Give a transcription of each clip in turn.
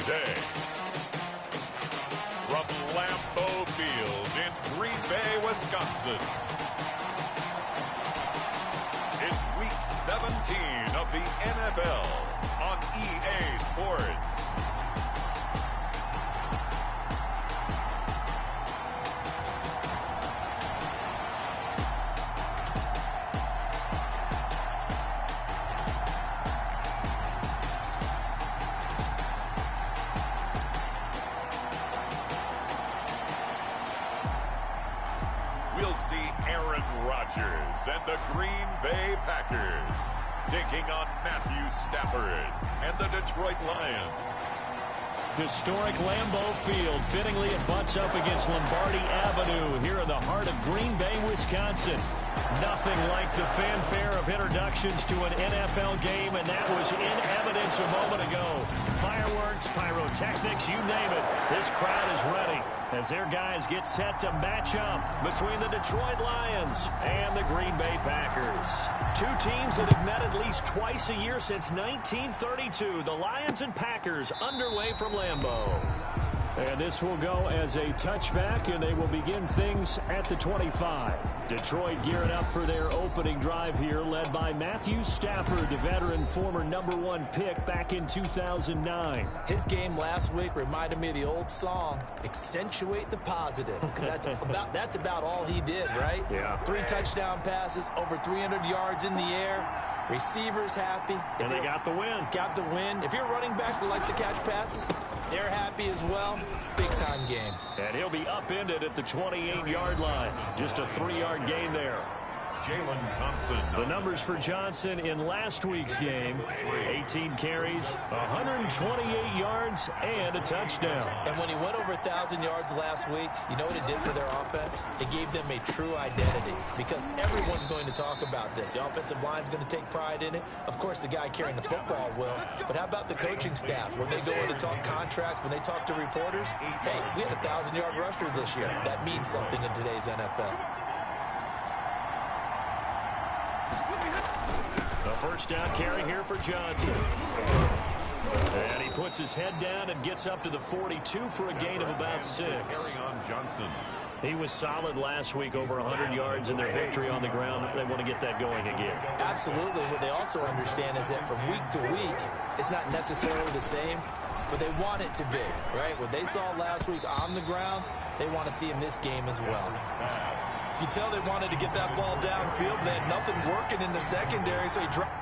today. From Lambeau Field in Green Bay, Wisconsin. It's Week 17 of the NFL on EA Sports. We'll see Aaron Rodgers and the Green Bay Packers taking on Matthew Stafford and the Detroit Lions. Historic Lambeau Field. Fittingly, it butts up against Lombardi Avenue here in the heart of Green Bay, Wisconsin. Nothing like the fanfare of introductions to an NFL game, and that was in evidence a moment ago. Fireworks, pyrotechnics, you name it. This crowd is ready as their guys get set to match up between the Detroit Lions and the Green Bay Packers. Two teams that have met at least twice a year since 1932. The Lions and Packers underway from Lambeau. And this will go as a touchback, and they will begin things at the 25. Detroit gearing up for their opening drive here, led by Matthew Stafford, the veteran former #1 pick back in 2009. His game last week reminded me of the old song, accentuate the positive. That's about all he did, right? Yeah. 3 touchdown passes, over 300 yards in the air. Receivers happy. And they got the win. Got the win. If you're a running back that likes to catch passes, they're happy as well. Big-time game. And he'll be upended at the 28-yard line. Just a 3-yard gain there. Jalen Thompson. The numbers for Johnson in last week's game: 18 carries, 128 yards, and a touchdown. And when he went over 1,000 yards last week, you know what it did for their offense? It gave them a true identity, because everyone's going to talk about this. The offensive line's going to take pride in it. Of course, the guy carrying the football will. But how about the coaching staff? When they go in to talk contracts, when they talk to reporters, hey, we had a 1,000-yard rusher this year. That means something in today's NFL. First down carry here for Johnson. And he puts his head down and gets up to the 42 for a gain of about 6. Johnson. He was solid last week, over 100 yards in their victory on the ground. They want to get that going again. Absolutely. What they also understand is that from week to week, it's not necessarily the same, but they want it to be, right? What they saw last week on the ground, they want to see in this game as well. You can tell they wanted to get that ball downfield. They had nothing working in the secondary, so he dropped.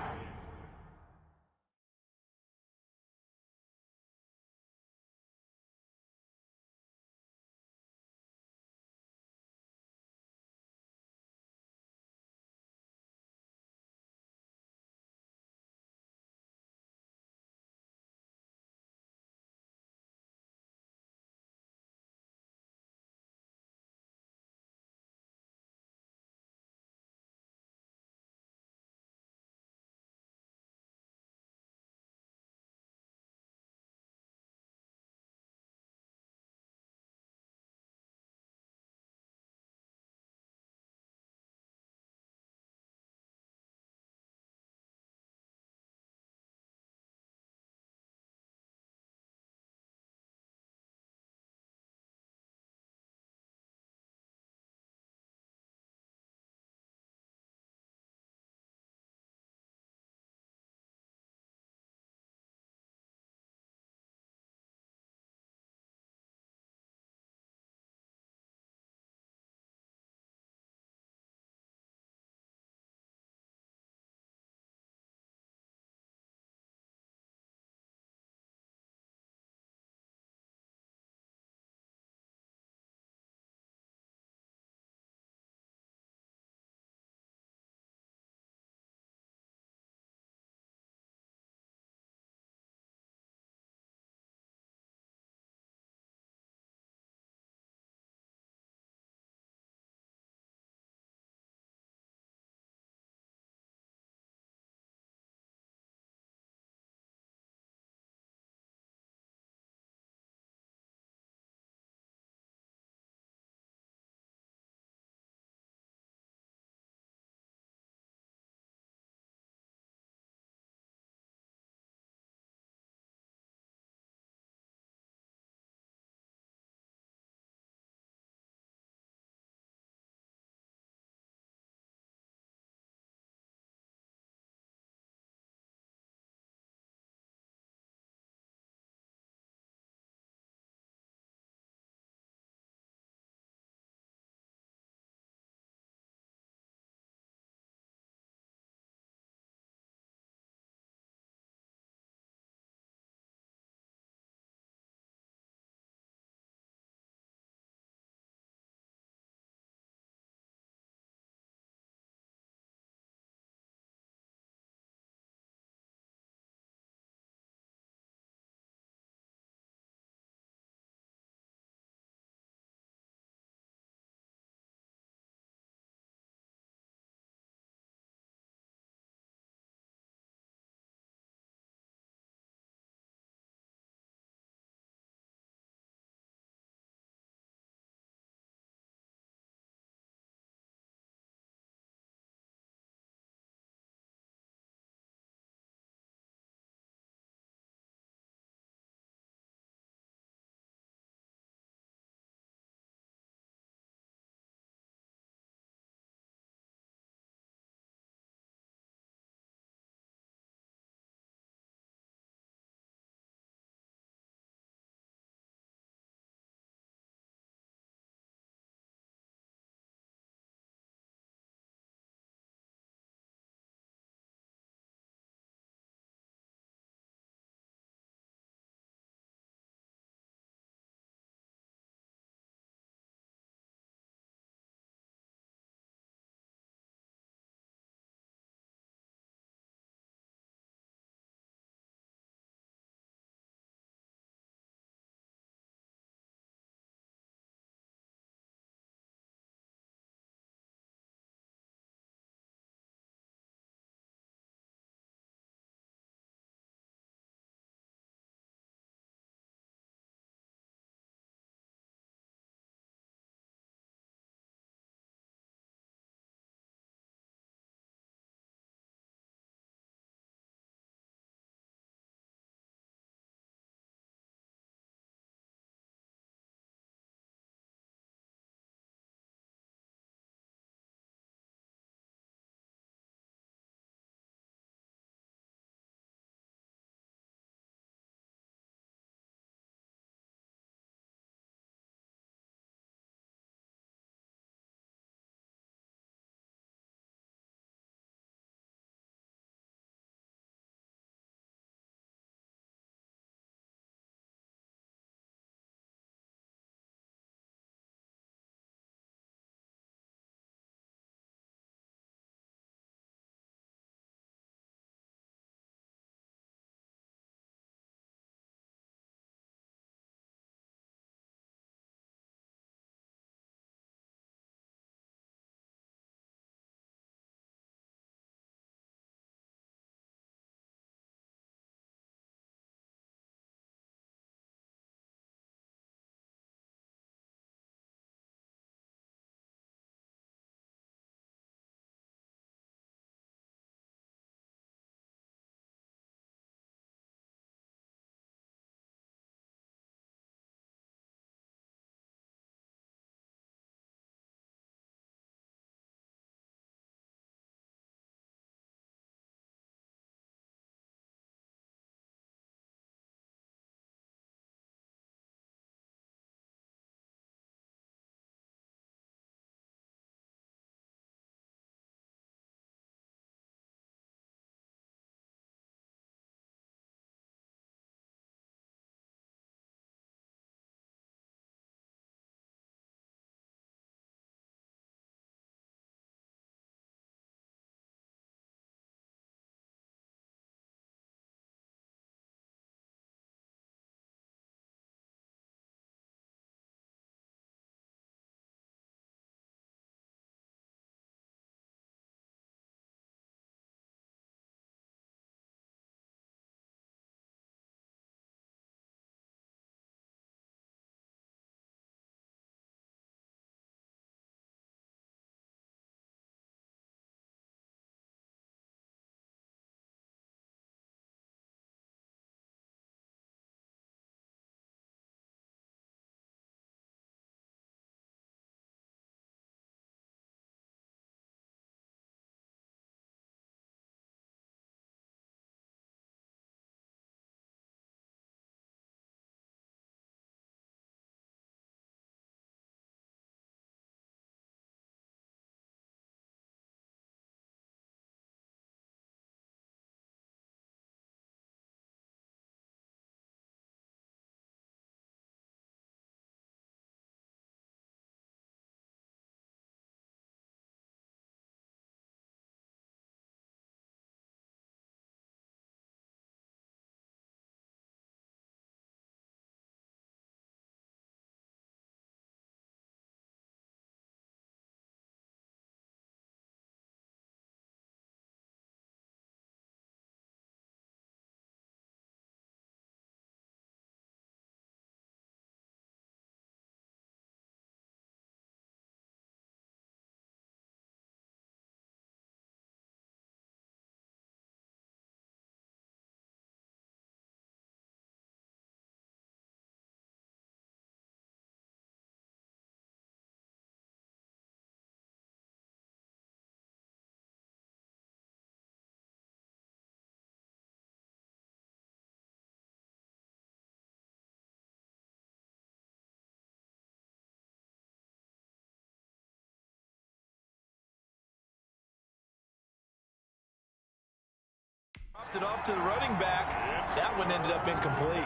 Dropped it off to the running back. That one ended up incomplete.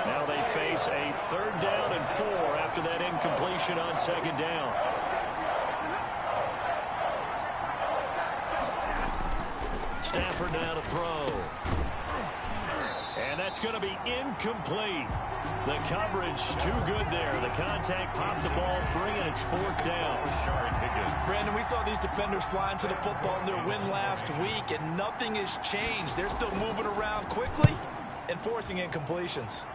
Now they face a 3rd down and 4 after that incompletion on 2nd down. Stafford now to throw. And that's going to be incomplete. The coverage too good there. The contact popped the ball free, and it's 4th down. Brandon, we saw these defenders fly into the football in their win last week, and nothing has changed. They're still moving around quickly and forcing incompletions.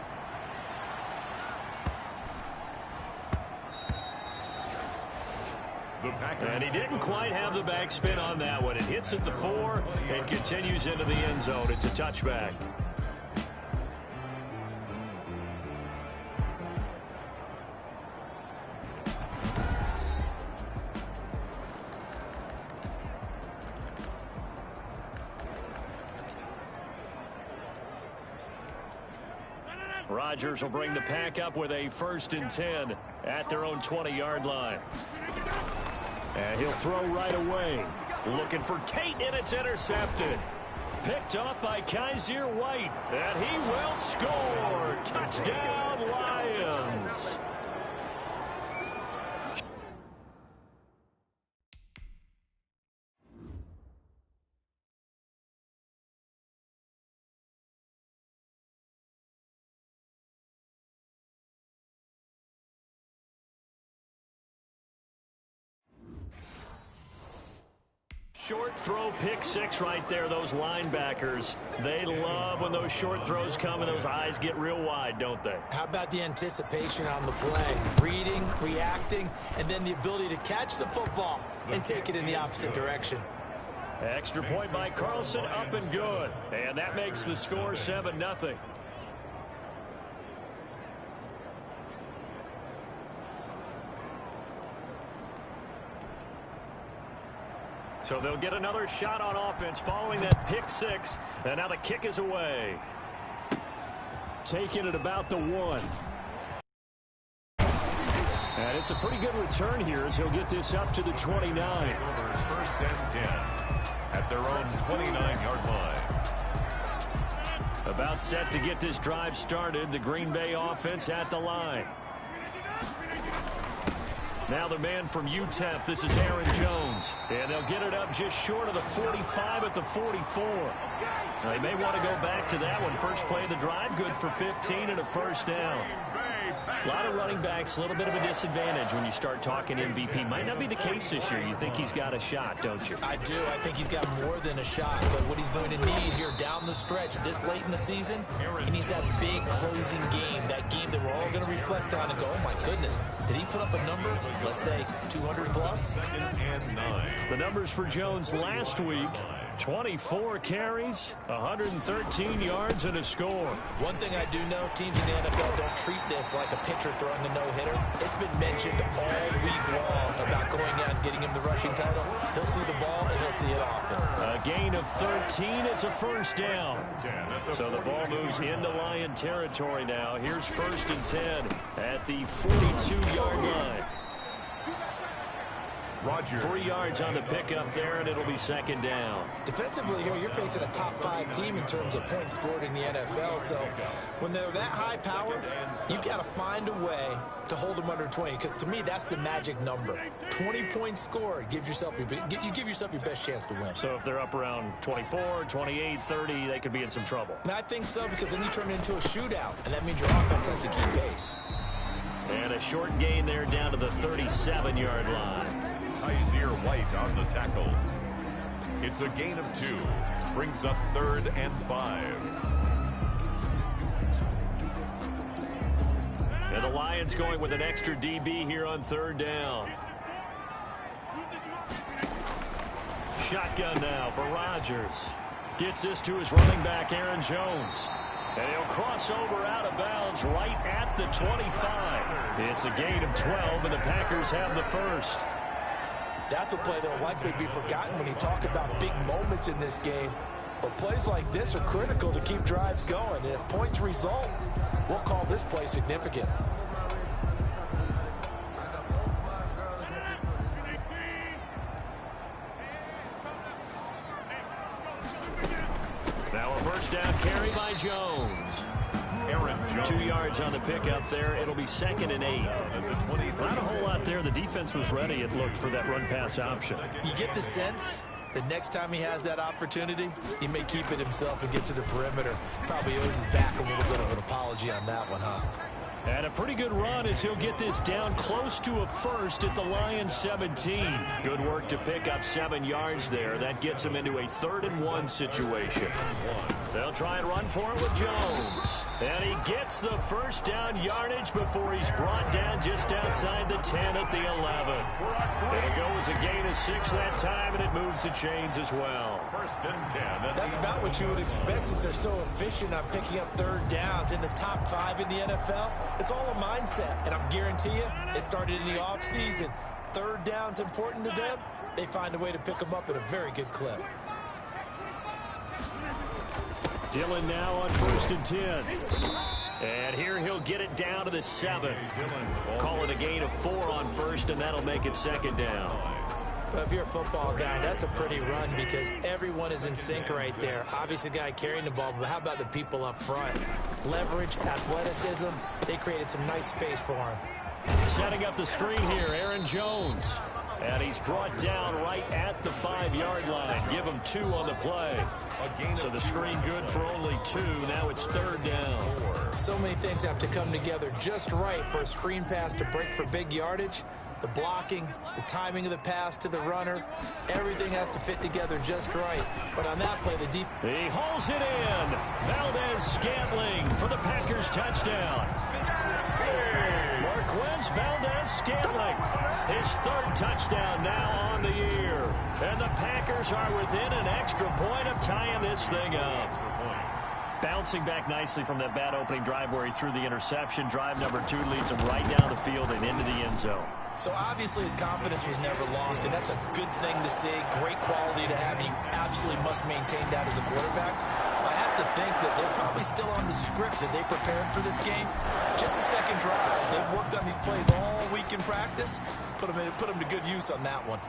And he didn't quite have the backspin on that one. It hits at the 4 and continues into the end zone. It's a touchback. Rodgers will bring the pack up with a 1st and 10 at their own 20-yard line. And he'll throw right away. Looking for Tate, and it's intercepted. Picked off by Kaiser White, and he will score. Touchdown, Lions. Short throw, pick 6 right there. Those linebackers, they love when those short throws come and those eyes get real wide, don't they? How about the anticipation on the play? Reading, reacting, and then the ability to catch the football and take it in the opposite direction. Extra point by Carlson, up and good. And that makes the score 7-0. So they'll get another shot on offense following that pick 6. And now the kick is away. Taking it about the 1. And it's a pretty good return here as he'll get this up to the 29. 1st and 10 at their own 29-yard line. About set to get this drive started. The Green Bay offense at the line. Now the man from UTEP, this is Aaron Jones. And they'll get it up just short of the 45 at the 44. Now they may want to go back to that one. First play of the drive, good for 15 and a 1st down. A lot of running backs, a little bit of a disadvantage when you start talking MVP. Might not be the case this year. You think he's got a shot, don't you? I do. I think he's got more than a shot. But what he's going to need here down the stretch this late in the season, he needs that big closing game, that game that we're all going to reflect on and go, oh, my goodness, did he put up a number, let's say, 200 plus? 2nd and 9. The numbers for Jones last week, 24 carries, 113 yards, and a score. One thing I do know, teams in the NFL don't treat this like a pitcher throwing a no-hitter. It's been mentioned all week long about going out and getting him the rushing title. He'll see the ball, and he'll see it often. A gain of 13. It's a 1st down. So the ball moves into Lion territory now. Here's 1st and 10 at the 42-yard line. 3 yards on the pickup there, and it'll be 2nd down. Defensively here, you're facing a top-5 team in terms of points scored in the NFL. So when they're that high-powered, you got to find a way to hold them under 20. Because to me, that's the magic number. 20 points scored gives yourself you give yourself your best chance to win. So if they're up around 24, 28, 30, they could be in some trouble. And I think so, because then you turn it into a shootout, and that means your offense has to keep pace. And a short gain there down to the 37-yard line. Kaiser White on the tackle. It's a gain of 2. Brings up 3rd and 5. And the Lions going with an extra DB here on 3rd down. Shotgun now for Rodgers. Gets this to his running back, Aaron Jones. And he'll cross over out of bounds right at the 25. It's a gain of 12, and the Packers have the 1st. That's a play that will likely be forgotten when you talk about big moments in this game. But plays like this are critical to keep drives going. And if points result, we'll call this play significant. Jones. 2 yards on the pickup there. It'll be 2nd and 8. Not a whole lot there. The defense was ready, it looked, for that run-pass option. You get the sense that next time he has that opportunity, he may keep it himself and get to the perimeter. Probably owes his back a little bit of an apology on that one, huh? And a pretty good run as he'll get this down close to a first at the Lions 17. Good work to pick up 7 yards there. That gets him into a 3rd and 1 situation. They'll try and run for it with Jones. And he gets the first down yardage before he's brought down just outside the 10 at the 11. It'll go as a gain of 6 that time, and it moves the chains as well. 1st and 10. That's about what you would expect since they're so efficient on picking up 3rd downs in the top 5 in the NFL. It's all a mindset, and I guarantee you, it started in the offseason. 3rd down's important to them. They find a way to pick them up at a very good clip. Dillon now on 1st and 10. And here he'll get it down to the 7. Call it a gain of 4 on 1st, and that'll make it 2nd down. Well, if you're a football guy, that's a pretty run because everyone is in sync right there. Obviously, the guy carrying the ball, but how about the people up front? Leverage, athleticism, they created some nice space for him. Setting up the screen here, Aaron Jones. And he's brought down right at the 5-yard line. Give him 2 on the play. So the screen good for only 2. Now it's 3rd down. So many things have to come together just right for a screen pass to break for big yardage. The blocking, the timing of the pass to the runner, everything has to fit together just right. But on that play, the defense... He hauls it in. Valdez-Scantling for the Packers touchdown. Marquez Valdez-Scantling, his 3rd touchdown now on the year. And the Packers are within an extra point of tying this thing up. Bouncing back nicely from that bad opening drive where he threw the interception. Drive number 2 leads him right down the field and into the end zone. So obviously his confidence was never lost, and that's a good thing to see. Great quality to have, and you absolutely must maintain that as a quarterback. I have to think that they're probably still on the script that they prepared for this game. Just a second drive. They've worked on these plays all week in practice. Put them to good use on that one.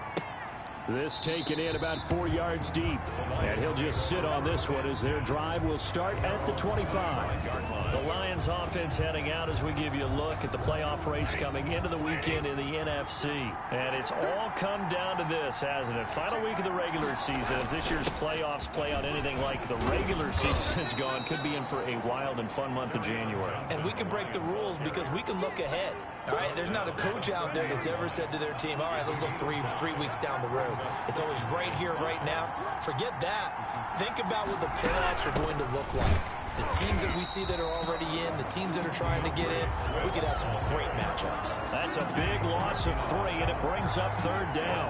This taken in about 4 yards deep. And he'll just sit on this one as their drive will start at the 25. The Lions offense heading out as we give you a look at the playoff race coming into the weekend in the NFC. And it's all come down to this, hasn't it? Final week of the regular season. As this year's playoffs play out anything like the regular season has gone, could be in for a wild and fun month of January. And we can break the rules because we can look ahead. All right, there's not a coach out there that's ever said to their team, all right, let's look three weeks down the road. It's always right here, right now. Forget that. Think about what the playoffs are going to look like. The teams that we see that are already in, the teams that are trying to get in, we could have some great matchups. That's a big loss of 3, and it brings up 3rd down.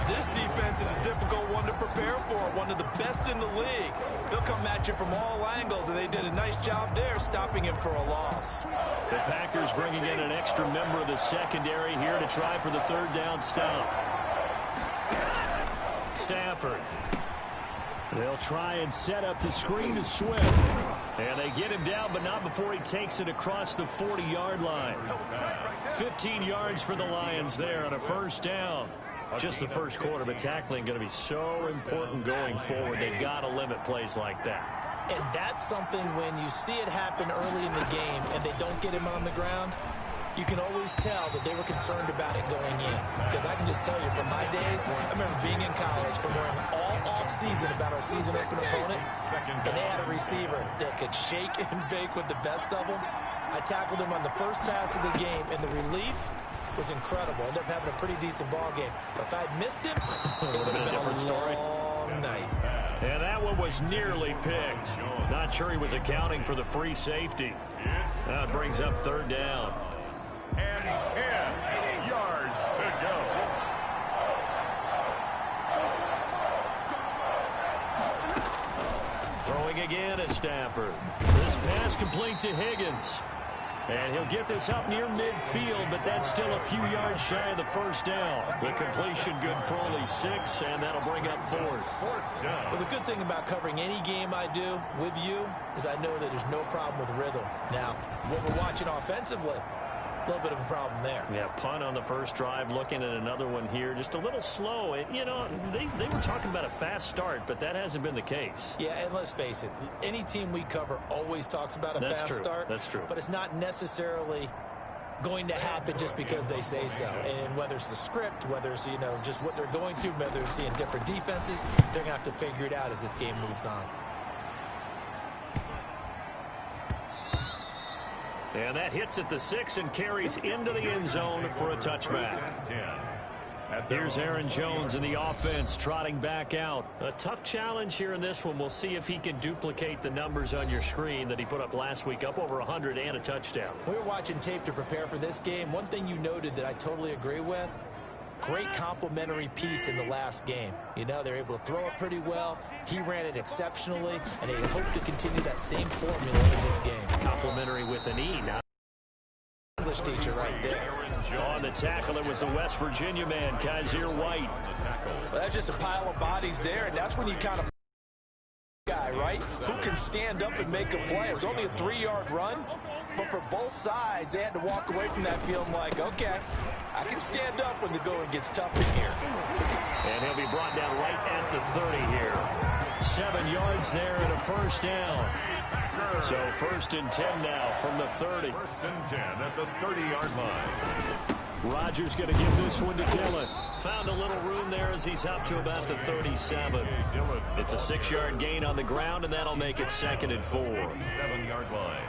This defense is a difficult one to prepare for, one of the best in the league. They'll come at you from all angles, and they did a nice job there stopping him for a loss. The Packers bringing in an extra member of the secondary here to try for the 3rd down stop. Stafford. They'll try and set up the screen to Swift. And they get him down, but not before he takes it across the 40-yard line. 15 yards for the Lions there on a 1st down. Just the first quarter, but tackling going to be so important going forward. They've got to limit plays like that. And that's something when you see it happen early in the game and they don't get him on the ground, you can always tell that they were concerned about it going in. Because I can just tell you from my days, I remember being in college and worrying all off-season about our season open opponent, and they had a receiver that could shake and bake with the best of them. I tackled him on the first pass of the game, and the relief was incredible. Ended up having a pretty decent ball game. But if I'd missed him, it would have been a long night. And that one was nearly picked. Not sure he was accounting for the free safety. That brings up 3rd down. And 10 yards to go. Throwing again at Stafford. This pass complete to Higgins. And he'll get this up near midfield, but that's still a few yards shy of the 1st down. The completion good for only 6, and that'll bring up 4th. Well, the good thing about covering any game I do with you is I know that there's no problem with rhythm. Now, what we're watching offensively, A little bit of a problem there. Yeah, punt on the first drive, looking at another one here. Just a little slow. You know, they were talking about a fast start, but that hasn't been the case. Yeah, and let's face it, any team we cover always talks about a fast start. That's true. But it's not necessarily going to happen just because they say so. And whether it's the script, whether it's, you know, just what they're going through, whether they're seeing different defenses, they're going to have to figure it out as this game moves on. And that hits at the 6 and carries into the end zone for a touchback. Here's Aaron Jones in the offense trotting back out. A tough challenge here in this one. We'll see if he can duplicate the numbers on your screen that he put up last week, up over 100 and a touchdown. We were watching tape to prepare for this game. One thing you noted that I totally agree with, great complementary piece in the last game. You know, they're able to throw it pretty well. He ran it exceptionally, and they hope to continue that same formula in this game. Complimentary with an E. Now, English teacher right there. on the tackle, it was the West Virginia man, Kaiser White. Well, that's just a pile of bodies there, and that's when you kind of guy, right? Who can stand up and make a play. It was only a 3-yard run, but for both sides, they had to walk away from that feeling like, okay, I can stand up when the going gets tough in here. And he'll be brought down right at the 30 here. 7 yards there and a first down. So 1st and 10 now from the 30. 1st and 10 at the 30-yard line. Rodgers going to give this one to Dillon. Found a little room there as he's up to about the 37. It's a 6-yard gain on the ground, and that'll make it 2nd and 4. 7-yard line.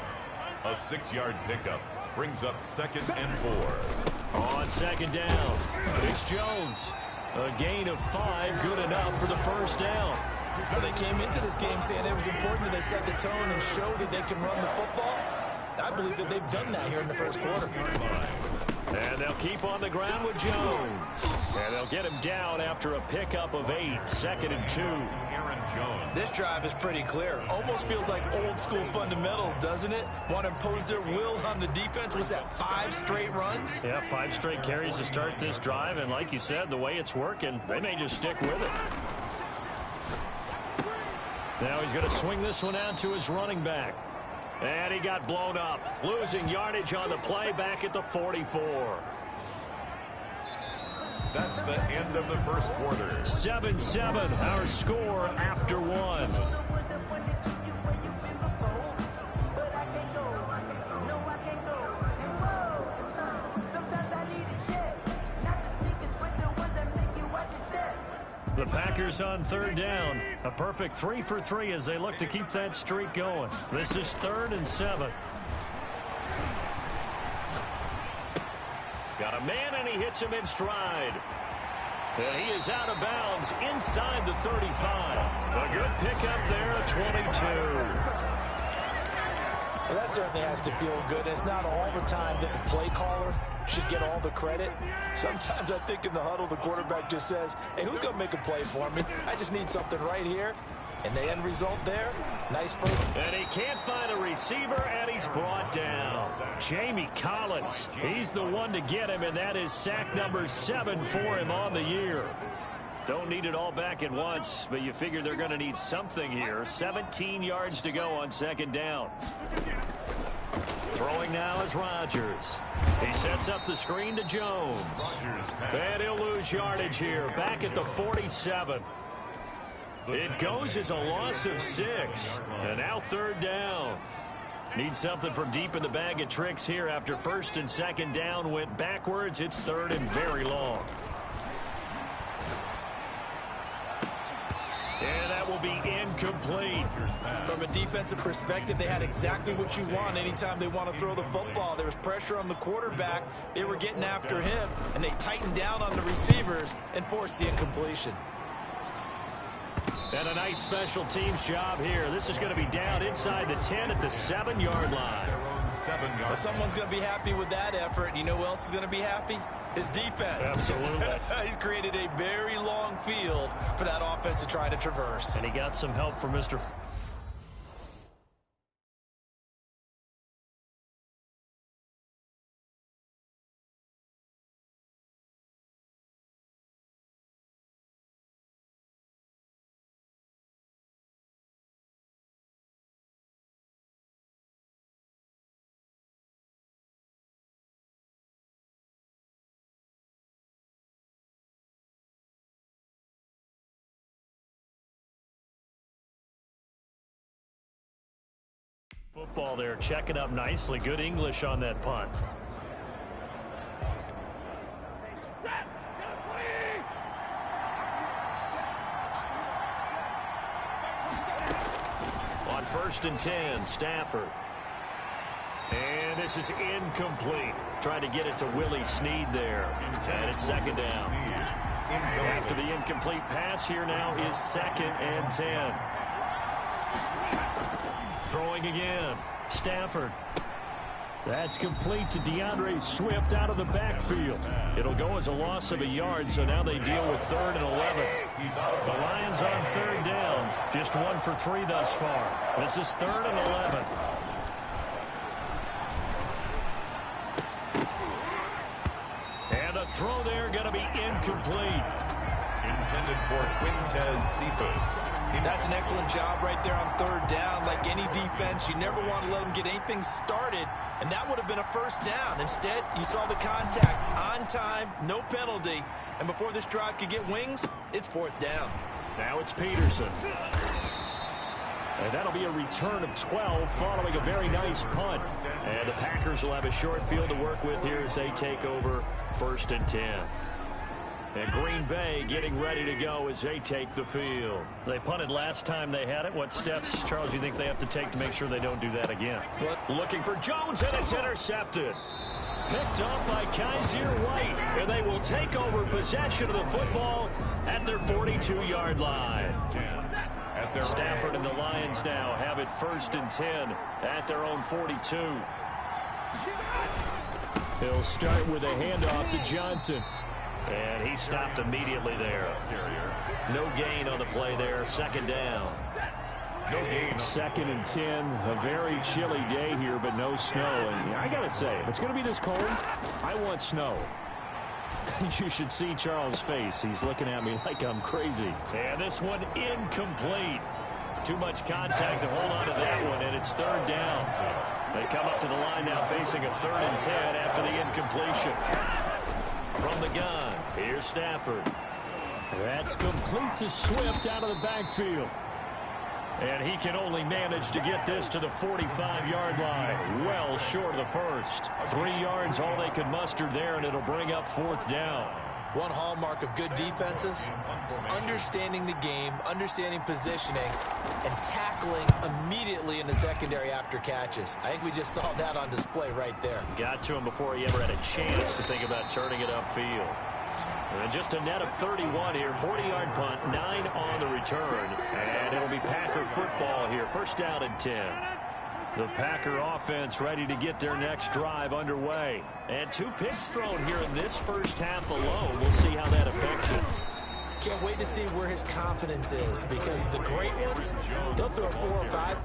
A 6-yard pickup brings up 2nd and 4. On 2nd down, it's Jones. A gain of 5, good enough for the first down. Well, they came into this game saying it was important that they set the tone and show that they can run the football. I believe that they've done that here in the first quarter. And they'll keep on the ground with Jones. And they'll get him down after a pickup of 8, 2nd and 2. Aaron Jones. This drive is pretty clear. Almost feels like old school fundamentals, doesn't it? Want to impose their will on the defense. Was that 5 straight runs? Yeah, 5 straight carries to start this drive. And like you said, the way it's working, they may just stick with it. Now he's going to swing this one out to his running back. And he got blown up. Losing yardage on the play back at the 44. That's the end of the first quarter. 7-7, our score after 1. The Packers on 3rd down. A perfect 3 for 3 as they look to keep that streak going. This is 3rd and 7. Got a man, and he hits him in stride. And he is out of bounds inside the 35. A good pickup there at 22. Well, that certainly has to feel good. It's not all the time that the play caller should get all the credit. Sometimes I think in the huddle, the quarterback just says, hey, who's going to make a play for me? I just need something right here. And the end result there, nice first. And he can't find a receiver, and he's brought down. Jamie Collins, he's the one to get him, and that is sack number 7 for him on the year. Don't need it all back at once, but you figure they're going to need something here. 17 yards to go on 2nd down. Throwing now is Rodgers. He sets up the screen to Jones. And he'll lose yardage here, back at the 47. It goes as a loss of 6. And now 3rd down. Need something from deep in the bag of tricks here after 1st and 2nd down went backwards. It's 3rd and very long. And that will be incomplete. From a defensive perspective, they had exactly what you want anytime they want to throw the football. There was pressure on the quarterback. They were getting after him, and they tightened down on the receivers and forced the incompletion. And a nice special teams job here. This is going to be down inside the 10 at the 7-yard line. Well, someone's going to be happy with that effort. You know who else is going to be happy? His defense. Absolutely. He's created a very long field for that offense to try to traverse. And he got some help from Mr. Football there, checking up nicely. Good English on that punt. On 1st and 10, Stafford. And this is incomplete. Trying to get it to Willie Snead there. And it's 2nd down. After the incomplete pass, here now is 2nd and 10. Throwing again. Stafford. That's complete to DeAndre Swift out of the backfield. It'll go as a loss of a yard, so now they deal with 3rd and 11. The Lions on 3rd down. Just 1 for 3 thus far. This is 3rd and 11. And the throw there going to be incomplete. Intended for Quintez Cephas. That's an excellent job right there on 3rd down. Like any defense, you never want to let them get anything started, and that would have been a 1st down. Instead, you saw the contact on time, no penalty, and before this drive could get wings, it's 4th down. Now it's Peterson. And that'll be a return of 12 following a very nice punt. And the Packers will have a short field to work with here as they take over 1st and 10. And Green Bay getting ready to go as they take the field. They punted last time they had it. What steps, Charles, you think they have to take to make sure they don't do that again? Looking for Jones, and it's intercepted. Picked up by Kaiser White, and they will take over possession of the football at their 42-yard line. Stafford and the Lions now have it 1st and 10 at their own 42. He'll start with a handoff to Johnson. And he stopped immediately there. No gain on the play there. 2nd down. No gain. 2nd and 10. A very chilly day here, but no snow. And I got to say, if it's going to be this cold, I want snow. You should see Charles' face. He's looking at me like I'm crazy. And this one incomplete. Too much contact to hold on to that one, and it's 3rd down. They come up to the line now facing a 3rd and 10 after the incompletion. From the gun, here's Stafford. That's complete to Swift out of the backfield. And he can only manage to get this to the 45-yard line. Well short of the 1st. 3 yards, all they could muster there, and it'll bring up 4th down. One hallmark of good defenses is understanding the game, understanding positioning, and tackling immediately in the secondary after catches. I think we just saw that on display right there. Got to him before he ever had a chance to think about turning it upfield. And just a net of 31 here. 40-yard punt, 9 on the return. And it'll be Packer football here. 1st down and 10. The Packer offense ready to get their next drive underway. And 2 picks thrown here in this first half alone. We'll see how that affects it. Can't wait to see where his confidence is, because the great ones, they'll throw 4 or 5.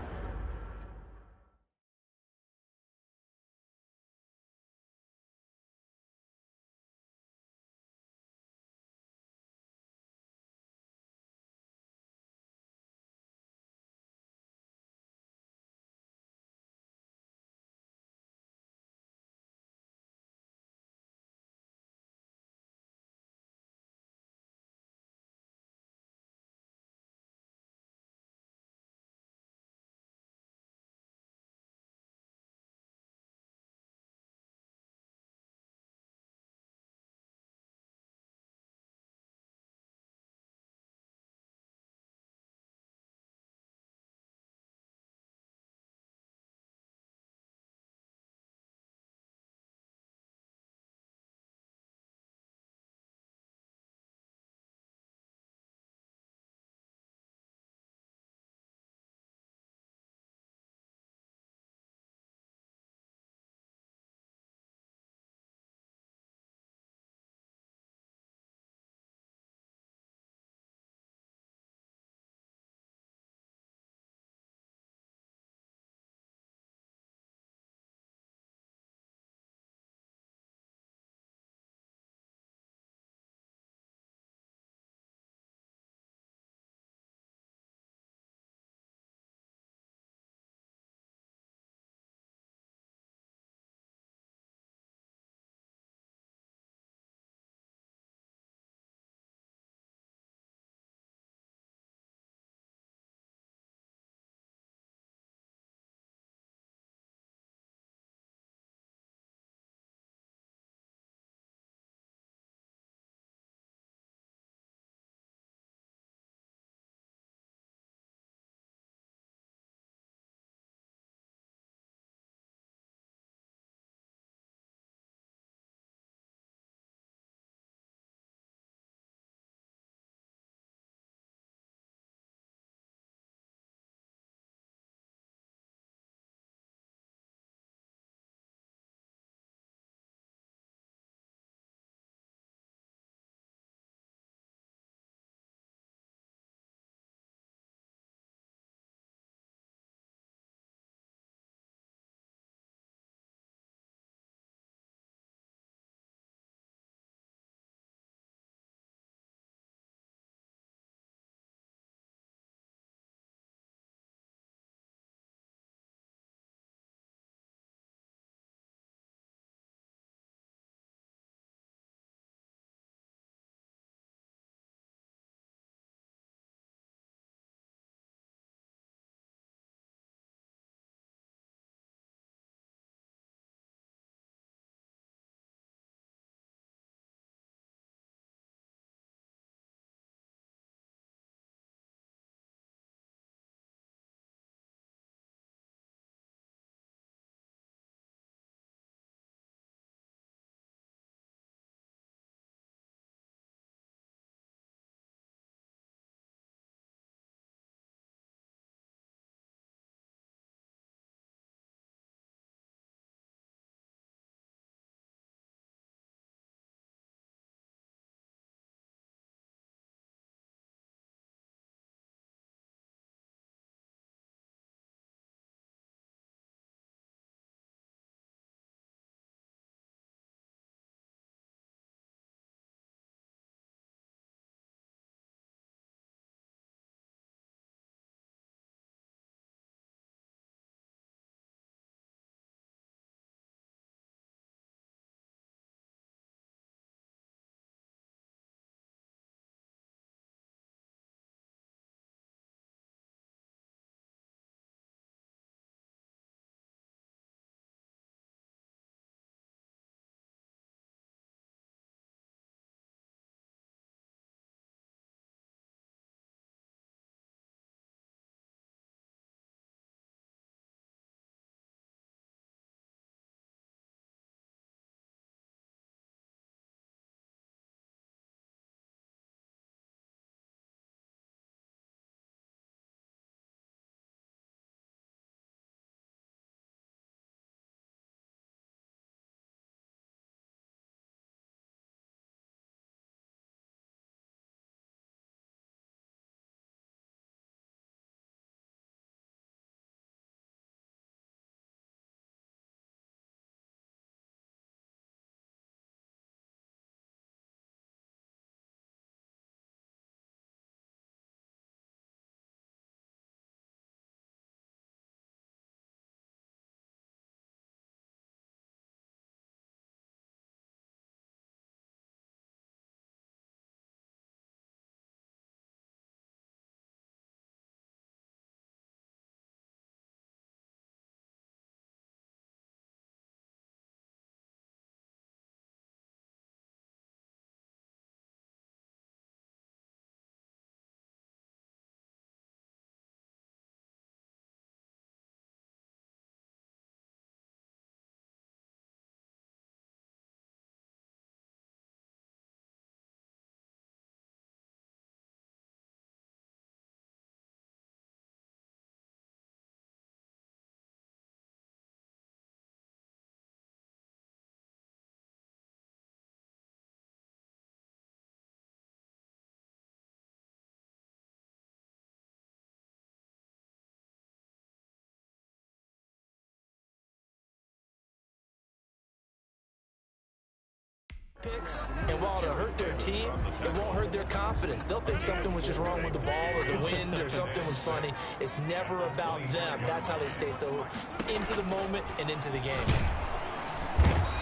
picks, and while it'll hurt their team, it won't hurt their confidence. They'll think something was just wrong with the ball or the wind or something was funny. It's never about them. That's how they stay so into the moment and into the game.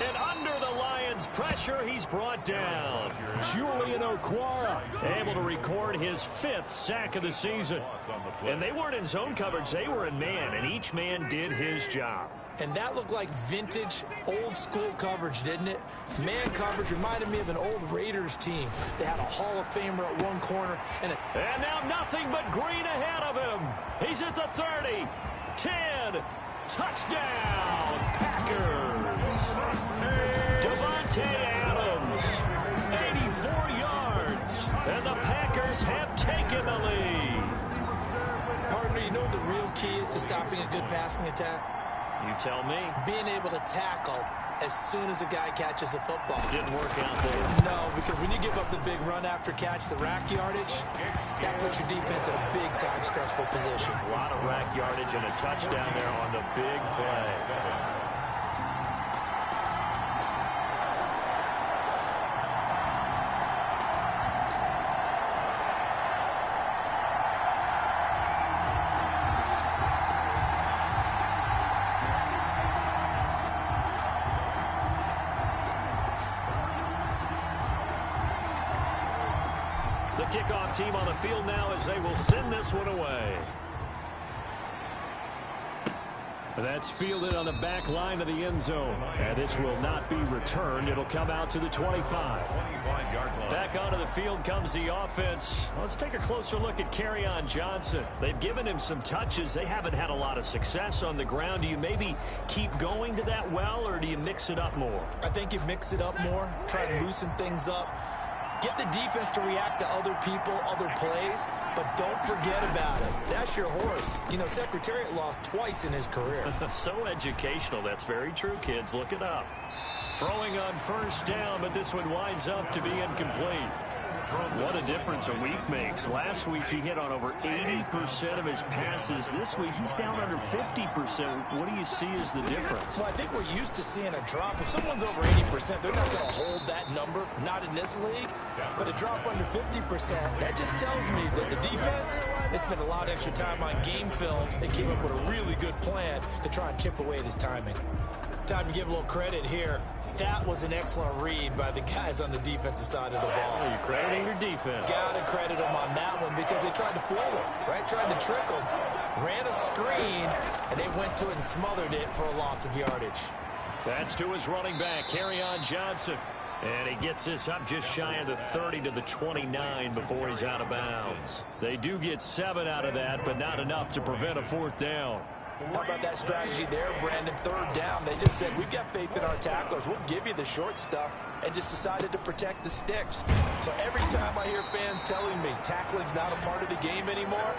And under the Lions' pressure, he's brought down. Julian Okwara able to record his 5th sack of the season. And they weren't in zone coverage. They were in man, and each man did his job. And that looked like vintage, old-school coverage, didn't it? Man coverage reminded me of an old Raiders team. They had a Hall of Famer at one corner. And now nothing but green ahead of him. He's at the 30, 10, touchdown, Packers. Davante Adams, 84 yards. And the Packers have taken the lead. Partner, you know what the real key is to stopping a good passing attack? You tell me. Being able to tackle as soon as a guy catches the football. Didn't work out there. No, because when you give up the big run after catch, the rack yardage, that puts your defense in a big-time stressful position. A lot of rack yardage and a touchdown there on the big play. The kickoff team on the field now as they will send this one away. That's fielded on the back line of the end zone. And this will not be returned. It'll come out to the 25. Back onto the field comes the offense. Let's take a closer look at Kerryon Johnson. They've given him some touches. They haven't had a lot of success on the ground. Do you maybe keep going to that well, or do you mix it up more? I think you mix it up more, try to loosen things up. Get the defense to react to other people, other plays, but don't forget about it. That's your horse. You know, Secretariat lost twice in his career. So educational. That's very true, kids. Look it up. Throwing on first down, but this one winds up to be incomplete. What a difference a week makes. Last week he hit on over 80% of his passes. This week he's down under 50%. What do you see as the difference? Well, I think we're used to seeing a drop. If someone's over 80%, they're not going to hold that number, not in this league. But a drop under 50%, that just tells me that the defense has spent a lot of extra time on game films and came up with a really good plan to try and chip away at his timing. Time to give a little credit here. That was an excellent read by the guys on the defensive side of the ball. You're crediting your defense. Got to credit them on that one because they tried to fool him, right? Tried to trick him. Ran a screen, and they went to it and smothered it for a loss of yardage. That's to his running back, Kerryon Johnson. And he gets this up just shy of the 30 to the 29 before he's out of bounds. They do get 7 out of that, but not enough to prevent a 4th down. How about that strategy there, Brandon? 3rd down. They just said, we've got faith in our tacklers. We'll give you the short stuff, and just decided to protect the sticks. So every time I hear fans telling me tackling's not a part of the game anymore,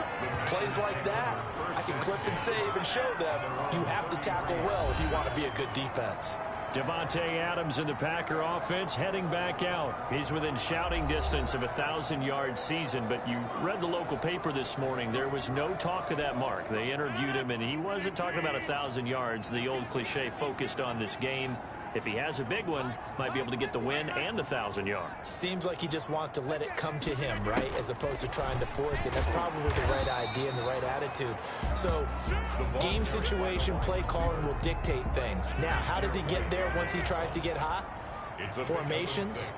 plays like that, I can clip and save and show them you have to tackle well if you want to be a good defense. Davante Adams in the Packer offense heading back out. He's within shouting distance of a 1,000-yard season, but you read the local paper this morning. There was no talk of that mark. They interviewed him, and he wasn't talking about 1,000 yards. The old cliche focused on this game. If he has a big one, might be able to get the win and the 1,000 yards. Seems like he just wants to let it come to him, right, as opposed to trying to force it. That's probably the right idea and the right attitude. So game situation, play calling will dictate things. Now, how does he get there once he tries to get hot? Formations,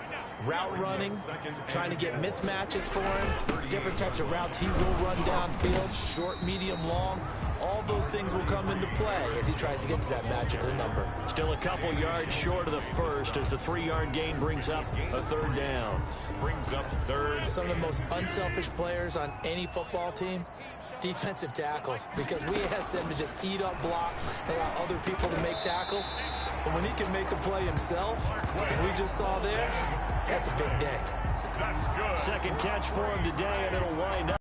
route running, trying to get mismatches for him, different types of routes he will run downfield, short, medium, long. All those things will come into play as he tries to get to that magical number. Still a couple yards short of the first as the 3-yard gain brings up a 3rd down. Brings up 3rd. Some of the most unselfish players on any football team, defensive tackles, because we ask them to just eat up blocks and allow other people to make tackles. But when he can make a play himself, as we just saw there, that's a big day. Second catch for him today, and it'll wind up.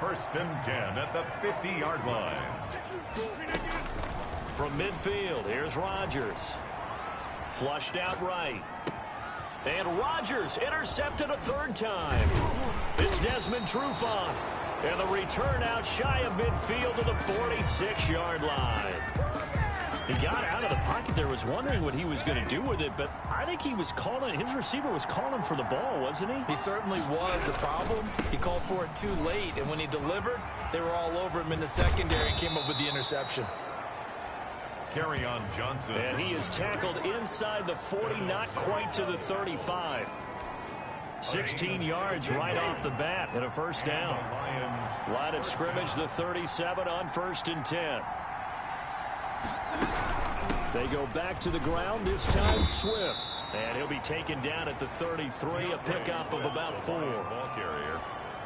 1st and 10 at the 50-yard line. From midfield, here's Rodgers. Flushed out right. And Rodgers intercepted a 3rd time. It's Desmond Trufant. And the return out shy of midfield to the 46-yard line. He got out of the pocket there, was wondering what he was going to do with it, but I think he was calling, his receiver was calling for the ball, wasn't he? He certainly was. The problem, he called for it too late, and when he delivered, they were all over him in the secondary and came up with the interception. Carry on Johnson. And he is tackled inside the 40, not quite to the 35. 16 yards right off the bat and a first down. Line of scrimmage, the 37 on 1st and 10. They go back to the ground, this time Swift. And he'll be taken down at the 33, a pickup of about 4. Ball carrier.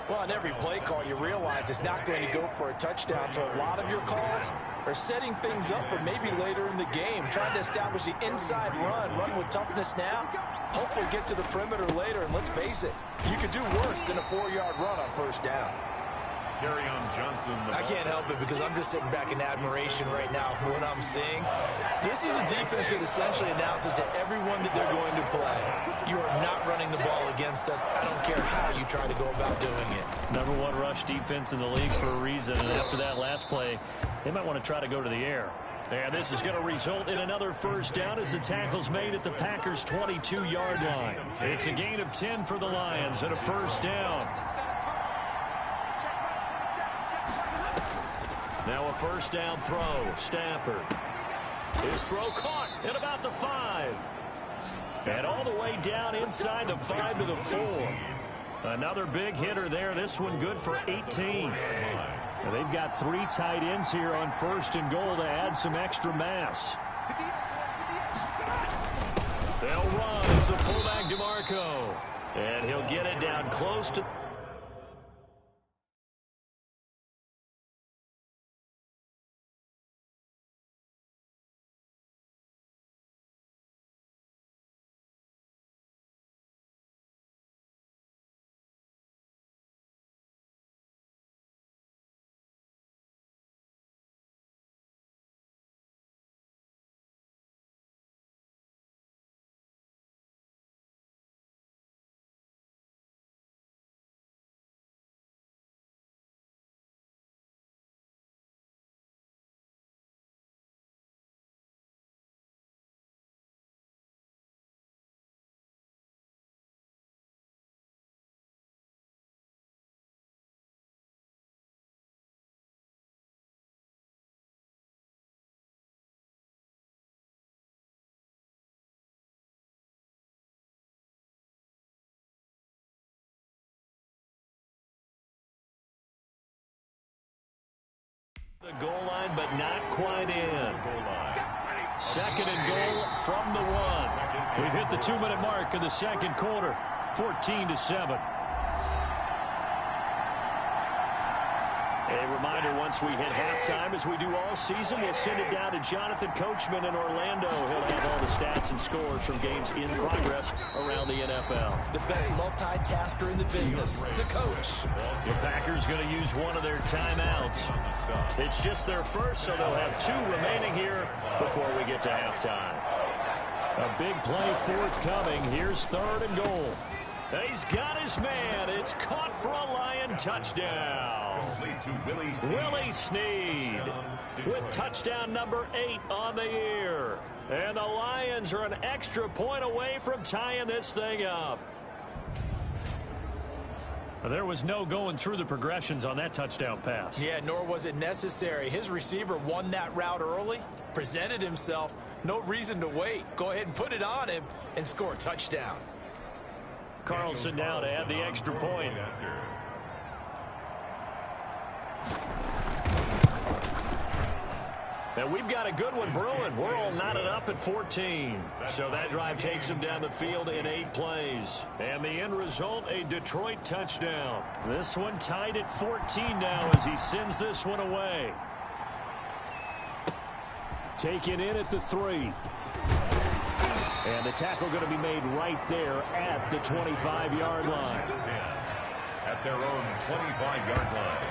Well, on every play call, you realize it's not going to go for a touchdown, so a lot of your calls are setting things up for maybe later in the game, trying to establish the inside run with toughness now, hopefully get to the perimeter later, and let's face it, you could do worse than a 4-yard run on 1st down. Carry on Johnson. I can't help it because I'm just sitting back in admiration right now for what I'm seeing. This is a defense that essentially announces to everyone that they're going to play, you are not running the ball against us. I don't care how you try to go about doing it. #1 rush defense in the league for a reason, and after that last play, they might want to try to go to the air. And this is going to result in another first down as the tackle's made at the Packers' 22-yard line. It's a gain of 10 for the Lions and a first down. Now a first down throw. Stafford. His throw caught at about the 5. And all the way down inside the 5 to the 4. Another big hitter there. This one good for 18. And they've got 3 tight ends here on 1st and goal to add some extra mass. They'll run as the fullback DeMarco. And he'll get it down close to... The goal line, but not quite in. 2nd and goal from the 1. We've hit the 2-minute mark in the 2nd quarter. 14-7. A reminder, once we hit halftime, as we do all season, we'll send it down to Jonathan Coachman in Orlando. He'll have all the stats and scores from games in progress around the NFL. The best multitasker in the business, the coach. The Packers going to use one of their timeouts. It's just their first, so they'll have 2 remaining here before we get to halftime. A big play forthcoming. Here's 3rd and goal. He's got his man. It's caught for a Lion touchdown. Willie Snead with touchdown number 8 on the year. And the Lions are an extra point away from tying this thing up. There was no going through the progressions on that touchdown pass. Yeah, nor was it necessary. His receiver won that route early, presented himself. No reason to wait. Go ahead and put it on him and score a touchdown. Carlson now to add the extra point. And we've got a good one brewing. We're all knotted up at 14. So that drive takes them down the field in 8 plays. And the end result, a Detroit touchdown. This one tied at 14 now as he sends this one away. Taken in at the 3. And the tackle going to be made right there at the 25-yard line. At their own 25-yard line.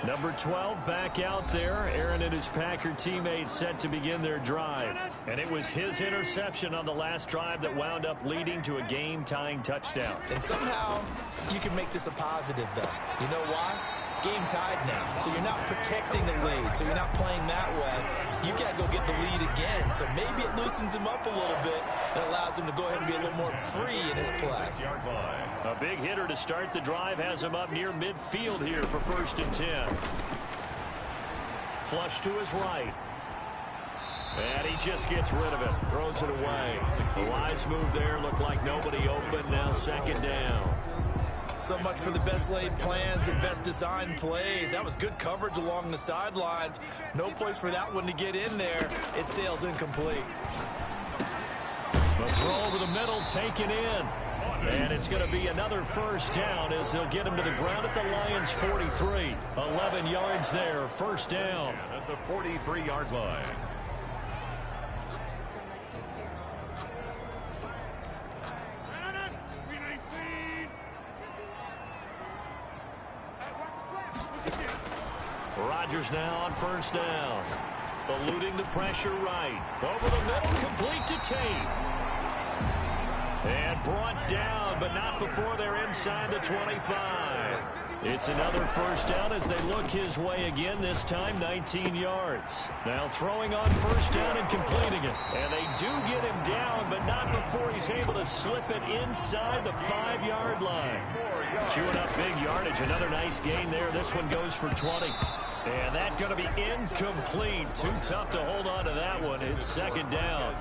Number 12 back out there. Aaron and his Packer teammates set to begin their drive. And it was his interception on the last drive that wound up leading to a game-tying touchdown. And somehow you can make this a positive, though. You know why? Game tied now. So you're not protecting the lead. So you're not playing that way. you got to go get the lead again. So maybe it loosens him up a little bit and allows him to go ahead and be a little more free in his play. A big hitter to start the drive has him up near midfield here for 1st and 10. Flush to his right. And he just gets rid of it. Throws it away. The wise move there. Looked like nobody open. Now 2nd down. So much for the best laid plans and best designed plays. That was good coverage along the sidelines. No place for that one to get in there. It sails incomplete. The throw over the middle taken in. And it's going to be another 1st down as they'll get him to the ground at the Lions' 43. 11 yards there. 1st down. At the 43-yard line. Rodgers now on 1st down. Eluding the pressure right. Over the middle, complete to Tate. And brought down, but not before they're inside the 25. It's another 1st down as they look his way again, this time 19 yards. Now throwing on 1st down and completing it. And they do get him down, but not before he's able to slip it inside the 5-yard line. Chewing up big yardage. Another nice gain there. This one goes for 20. And that's going to be incomplete. Too tough to hold on to that one. It's 2nd down.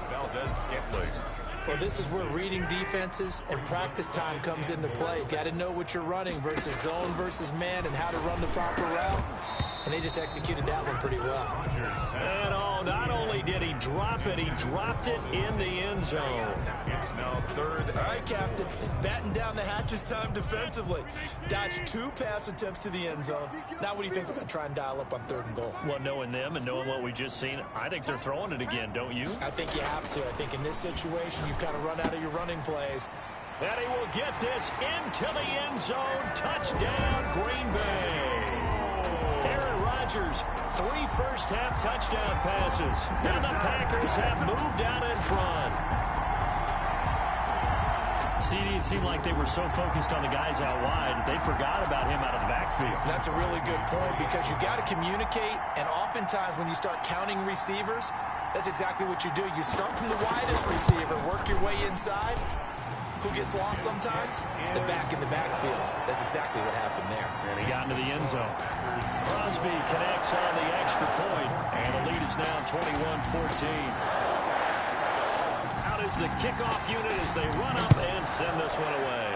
Well, this is where reading defenses and practice time comes into play. Got to know what you're running versus zone versus man and how to run the proper route. And they just executed that one pretty well. And not only did he drop it, he dropped it in the end zone. It's now 3rd. All right, Captain. It's batten down the hatches time defensively. Dodged 2 pass attempts to the end zone. Now what do you think they're going to try and dial up on 3rd and goal? Well, knowing them and knowing what we just seen, I think they're throwing it again, don't you? I think you have to. I think in this situation, you kind of run out of your running plays. And he will get this into the end zone. Touchdown, Green Bay. Aaron Rodgers, 3 first-half touchdown passes. And the Packers have moved out in front. CD, it seemed like they were so focused on the guys out wide, they forgot about him out of the backfield. That's a really good point because you got to communicate, and oftentimes when you start counting receivers, that's exactly what you do. You start from the widest receiver, work your way inside. Who gets lost sometimes? The back in the backfield. That's exactly what happened there. And he got into the end zone. Crosby connects on the extra point, and the lead is now 21-14. Out is the kickoff unit as they run up and send this one away.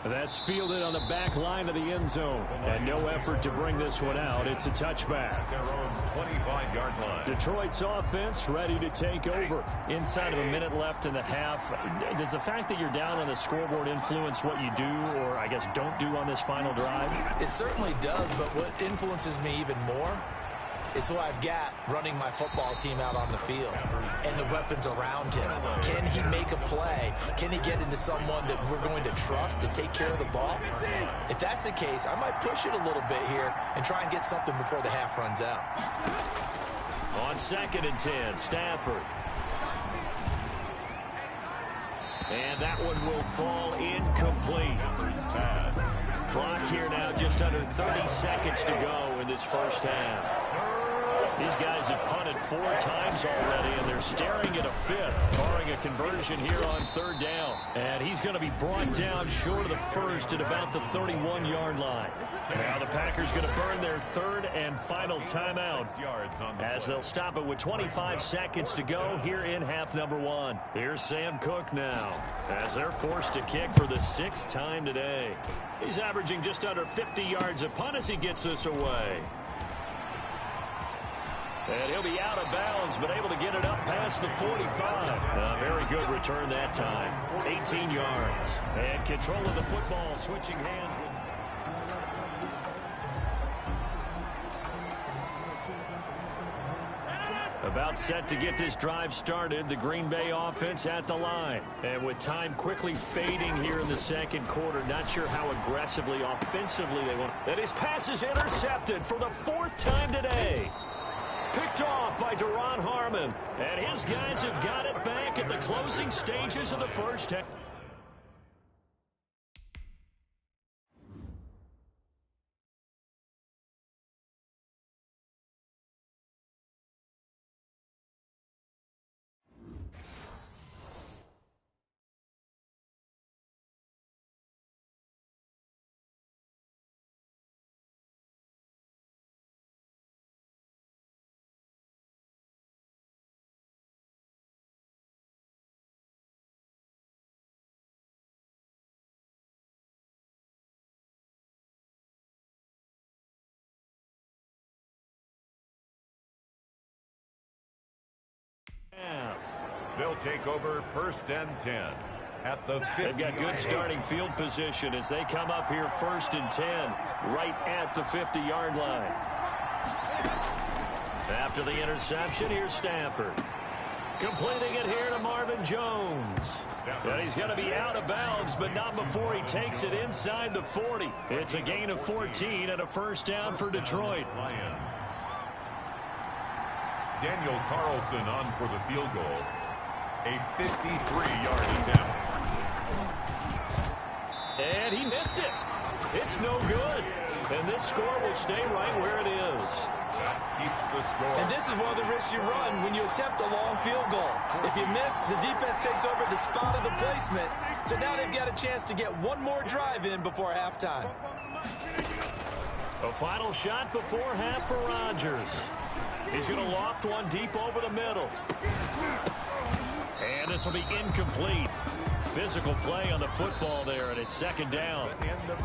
That's fielded on the back line of the end zone. And no effort to bring this one out. It's a touchback. Their own 25-yard line. Detroit's offense ready to take over. Inside of a minute left in the half. Does the fact that you're down on the scoreboard influence what you do or, I guess, don't do on this final drive? It certainly does, but what influences me even more is who I've got running my football team out on the field and the weapons around him. Can he make a play? Can he get into someone that we're going to trust to take care of the ball? If that's the case, I might push it a little bit here and try and get something before the half runs out. On 2nd and 10, Stafford. And that one will fall incomplete. Clock here now, just under 30 seconds to go in this first half. These guys have punted 4 times already, and they're staring at a 5th, barring a conversion here on 3rd down. And he's going to be brought down short of the 1st at about the 31-yard line. Now the Packers going to burn their 3rd and final timeout as they'll stop it with 25 seconds to go here in half number 1. Here's Sam Cook now as they're forced to kick for the 6th time today. He's averaging just under 50 yards a punt as he gets this away. And he'll be out of bounds, but able to get it up past the 45. A very good return that time. 18 yards. And control of the football, switching hands. About set to get this drive started, the Green Bay offense at the line. And with time quickly fading here in the 2nd quarter, not sure how aggressively, offensively they want. And his pass is intercepted for the 4th time today. Picked off by Duron Harmon. And his guys have got it back at the closing stages of the first half. They'll take over 1st and 10 at the 50. They've got good starting field position as they come up here 1st and 10 right at the 50-yard line. After the interception, here's Stafford. Completing it here to Marvin Jones. And he's going to be out of bounds, but not before he takes it inside the 40. It's a gain of 14 and a first down for Detroit. Daniel Carlson on for the field goal. A 53-yard attempt. And he missed it. It's no good. And this score will stay right where it is. That keeps the score. And this is one of the risks you run when you attempt a long field goal. If you miss, the defense takes over the spot of the placement. So now they've got a chance to get one more drive in before halftime. A final shot before half for Rodgers. He's going to loft one deep over the middle. And this will be incomplete. Physical play on the football there, and it's 2nd down.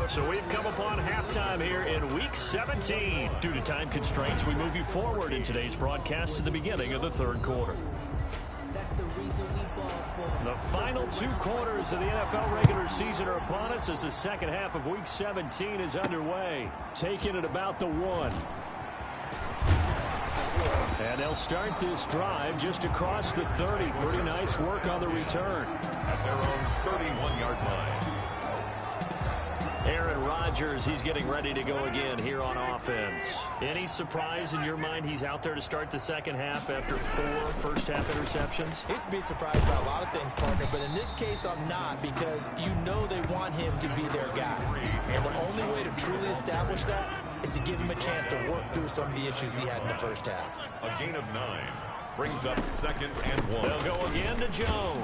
So we've come upon halftime here in Week 17. Due to time constraints, we move you forward in today's broadcast to the beginning of the 3rd quarter. The final 2 quarters of the NFL regular season are upon us as the second half of Week 17 is underway. Taking it about the 1. And they'll start this drive just across the 30. Pretty nice work on the return. At their own 31-yard line. Aaron Rodgers, he's getting ready to go again here on offense. Any surprise in your mind he's out there to start the second half after 4 first-half interceptions? He used to be surprised by a lot of things, partner, but in this case I'm not, because you know they want him to be their guy. And the only way to truly establish that is to give him a chance to work through some of the issues he had in the first half. A gain of 9 brings up 2nd and 1. They'll go again to Jones.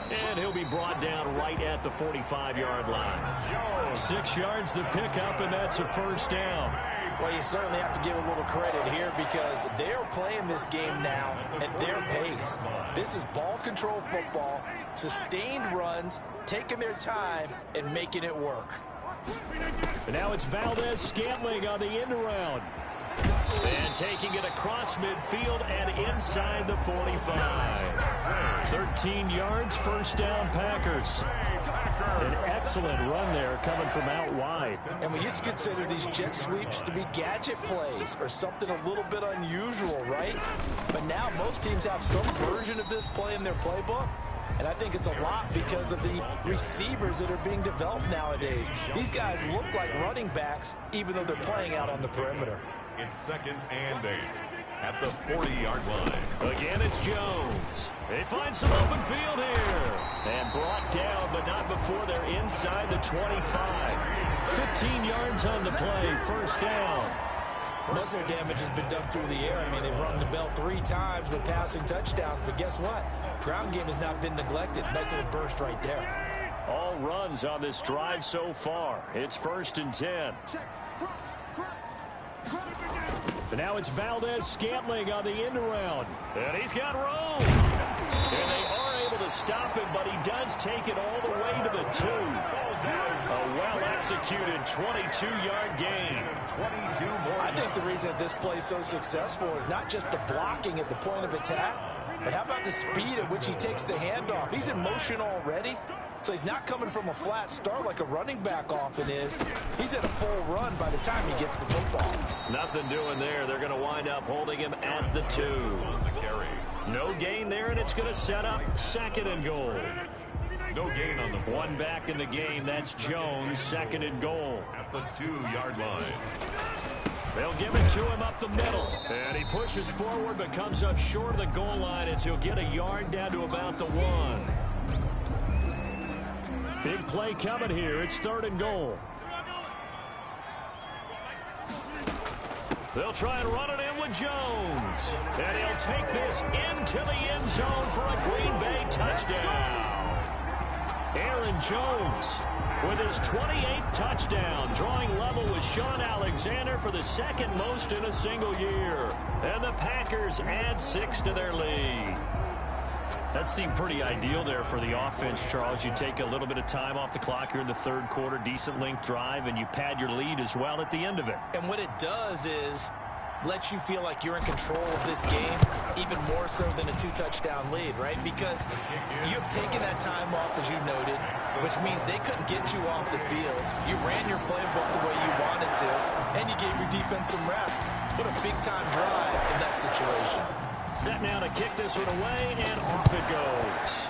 And he'll be brought down right at the 45-yard line. 6 yards the pickup, and that's a first down. Well, you certainly have to give a little credit here because they're playing this game now at their pace. This is ball control football, sustained runs, taking their time, and making it work. And now it's Valdez-Scantling on the end around. And taking it across midfield and inside the 45. 13 yards, first down Packers. An excellent run there coming from out wide. And we used to consider these jet sweeps to be gadget plays or something a little bit unusual, right? But now most teams have some version of this play in their playbook. And I think it's a lot because of the receivers that are being developed nowadays. These guys look like running backs, even though they're playing out on the perimeter. It's 2nd and 8 at the 40-yard line. Again, it's Jones. They find some open field here. And brought down, but not before they're inside the 25. 15 yards on the play, first down. Most of their damage has been done through the air. I mean, they've rung the bell 3 times with passing touchdowns, but guess what? Ground game has not been neglected. Nice little burst right there. All runs on this drive so far. It's 1st and 10. And now it's Valdez-Scantling on the end around. And he's got room. And they are able to stop him, but he does take it all the way to the 2. A well-executed 22-yard gain. 22 more. I think the reason that this play is so successful is not just the blocking at the point of attack, but how about the speed at which he takes the handoff? He's in motion already, so he's not coming from a flat start like a running back often is. He's at a full run by the time he gets the football. Nothing doing there. They're going to wind up holding him at the 2. On the carry. No gain there, and it's going to set up 2nd and goal. No gain on the play. One back in the game. That's Jones, 2nd and goal. At the 2-yard line. They'll give it to him up the middle. And he pushes forward but comes up short of the goal line as he'll get a yard down to about the 1. Big play coming here. It's 3rd and goal. They'll try and run it in with Jones. And he'll take this into the end zone for a Green Bay touchdown. Aaron Jones with his 28th touchdown, drawing level with Sean Alexander for the 2nd most in a single year. And the Packers add 6 to their lead. That seemed pretty ideal there for the offense, Charles. You take a little bit of time off the clock here in the 3rd quarter, decent length drive, and you pad your lead as well at the end of it. And what it does is lets you feel like you're in control of this game, even more so than a 2-touchdown lead, right? Because you've taken that time off, as you noted, which means they couldn't get you off the field. You ran your playbook the way you wanted to, and you gave your defense some rest. What a big-time drive in that situation. Set now to kick this one away, and off it goes.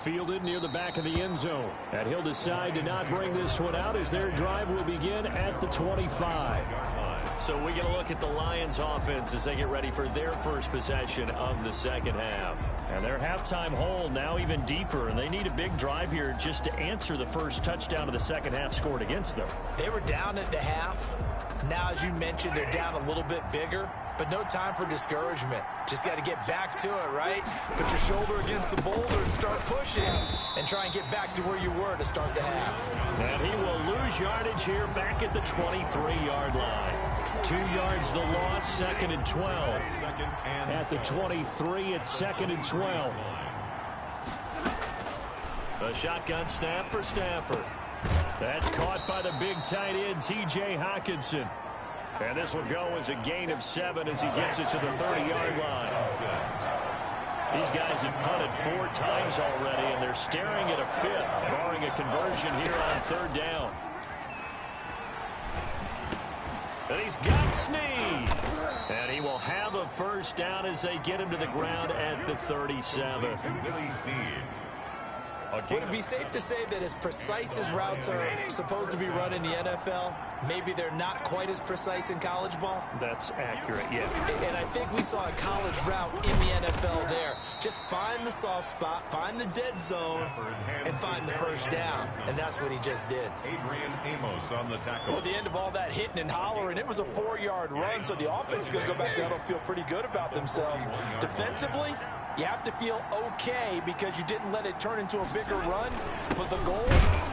Fielded near the back of the end zone. And he'll decide to not bring this one out as their drive will begin at the 25. So we get a look at the Lions offense as they get ready for their first possession of the second half. And their halftime hole now even deeper, and they need a big drive here just to answer the first touchdown of the second half scored against them. They were down at the half. Now, as you mentioned, they're down a little bit bigger, but no time for discouragement. Just got to get back to it, right? Put your shoulder against the boulder and start pushing and try and get back to where you were to start the half. And he will lose yardage here back at the 23-yard line. 2 yards the loss, 2nd and 12. At the 23, it's 2nd and 12. A shotgun snap for Stafford. That's caught by the big tight end, T.J. Hockenson. And this will go as a gain of 7 as he gets it to the 30-yard line. These guys have punted 4 times already, and they're staring at a 5th, barring a conversion here on 3rd down. And he's got Snead. And he will have a first down as they get him to the ground at the 37. Would it be safe to say that as precise as routes are supposed to be run in the NFL, maybe they're not quite as precise in college ball? That's accurate, yeah. And I think we saw a college route in the NFL there. Just find the soft spot, find the dead zone, and find the first down. And that's what he just did. Adrian Amos on the tackle. Well, at the end of all that hitting and hollering, it was a 4-yard run, so the offense is going to go back down and feel pretty good about themselves. Defensively, you have to feel okay because you didn't let it turn into a bigger run. But the goal,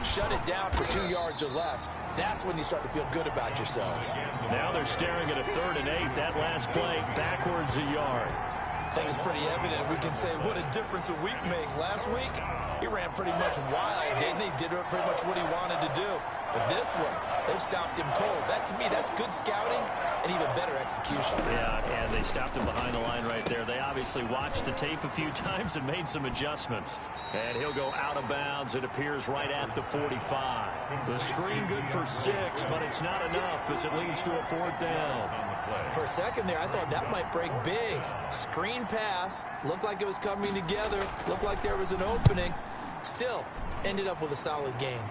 shut it down for 2 yards or less. That's when you start to feel good about yourselves. Now they're staring at a 3rd and 8. That last play backwards a yard. I think it's pretty evident. We can say what a difference a week makes. Last week, he ran pretty much wild, didn't he? Did pretty much what he wanted to do. But this one, they stopped him cold. That, to me, that's good scouting and even better execution. Yeah, and they stopped him behind the line right there. They obviously watched the tape a few times and made some adjustments. And he'll go out of bounds. It appears right at the 45. The screen good for 6, but it's not enough as it leads to a 4th down. For a second there, I thought that might break big. Screen pass. Looked like it was coming together. Looked like there was an opening. Still, ended up with a solid game.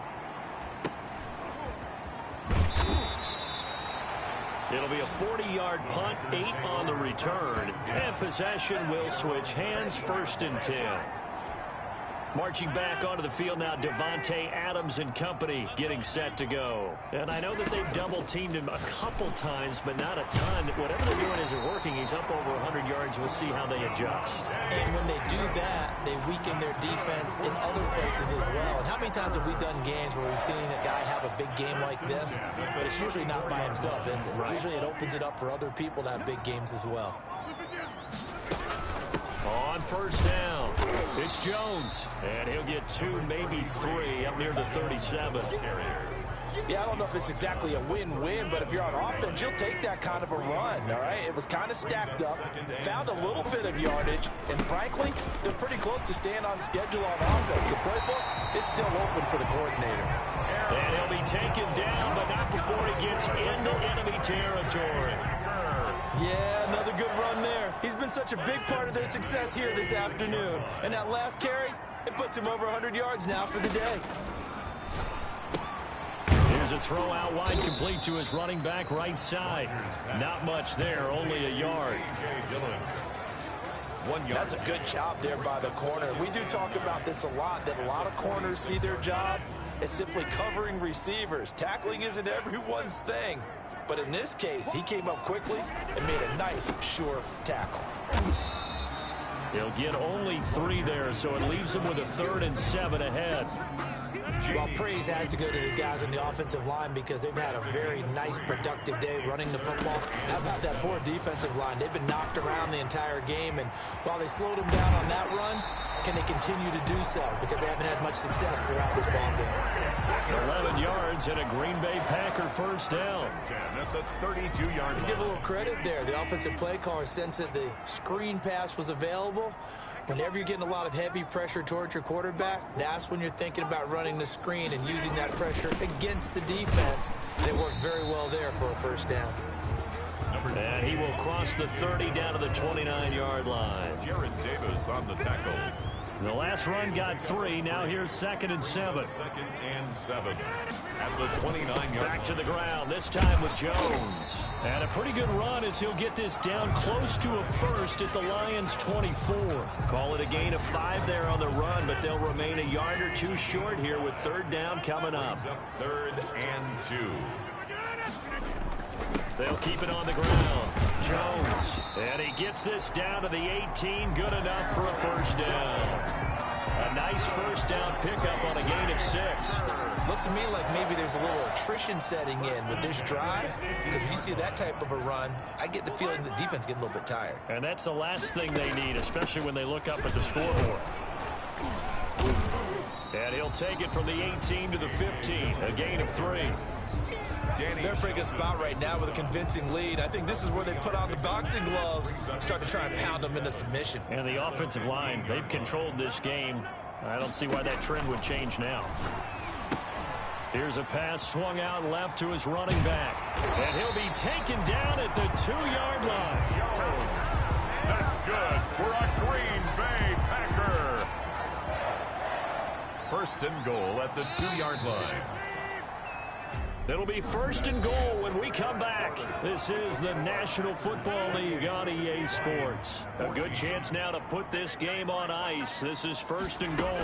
It'll be a 40-yard punt, 8 on the return. And possession will switch hands, 1st and 10. Marching back onto the field now, Devontae Adams and company getting set to go. And I know that they've double-teamed him a couple times, but not a ton. Whatever they're doing isn't working. He's up over 100 yards. We'll see how they adjust. And when they do that, they weaken their defense in other places as well. And how many times have we done games where we've seen a guy have a big game like this? But it's usually not by himself, is it? Right. Usually it opens it up for other people to have big games as well. On 1st down, it's Jones, and he'll get 2, maybe 3 up near the 37. Yeah, I don't know if it's exactly a win-win, but if you're on offense, you'll take that kind of a run, all right? It was kind of stacked up, found a little bit of yardage, and frankly, they're pretty close to staying on schedule on offense. The playbook is still open for the coordinator. And he'll be taken down, but not before he gets into enemy territory. Yeah, another good run there. He's been such a big part of their success here this afternoon. And that last carry, it puts him over 100 yards now for the day. Here's a throw out wide, complete to his running back right side. Not much there, only a yard. That's a good job there by the corner. We do talk about this a lot, that a lot of corners see their job as simply covering receivers. Tackling isn't everyone's thing. But in this case, he came up quickly and made a nice, sure tackle. He'll get only 3 there, so it leaves him with a 3rd and 7 ahead. Well, praise has to go to the guys on the offensive line because they've had a very nice, productive day running the football. How about that poor defensive line? They've been knocked around the entire game, and while they slowed them down on that run, can they continue to do so? Because they haven't had much success throughout this ball game. 11 yards and a Green Bay Packer first down. 10 at the 32-yard line. Let's give a little credit there. The offensive play caller sensed that the screen pass was available. Whenever you're getting a lot of heavy pressure towards your quarterback, that's when you're thinking about running the screen and using that pressure against the defense. And it worked very well there for a first down. And he will cross the 30 down to the 29-yard line. Jared Davis on the tackle. The last run got 3. Now here's 2nd and 7. 2nd and 7 at the 29-yard line. Back to the ground, this time with Jones. And a pretty good run as he'll get this down close to a first at the Lions' 24. Call it a gain of 5 there on the run, but they'll remain a yard or 2 short here with 3rd down coming up. 3rd and 2. They'll keep it on the ground. Jones. And he gets this down to the 18. Good enough for a first down. A nice first down pickup on a gain of 6. Looks to me like maybe there's a little attrition setting in with this drive, because when you see that type of a run, I get the feeling the defense getting a little bit tired. And that's the last thing they need, especially when they look up at the scoreboard. And he'll take it from the 18 to the 15. A gain of 3. They're pretty good spot right now with a convincing lead. I think this is where they put on the boxing gloves, start to try and pound them into submission. And the offensive line, they've controlled this game. I don't see why that trend would change now. Here's a pass swung out left to his running back. And he'll be taken down at the 2-yard line. That's good for a Green Bay Packer. 1st and goal at the 2-yard line. It'll be 1st and goal when we come back. This is the National Football League on EA Sports. A good chance now to put this game on ice. This is 1st and goal.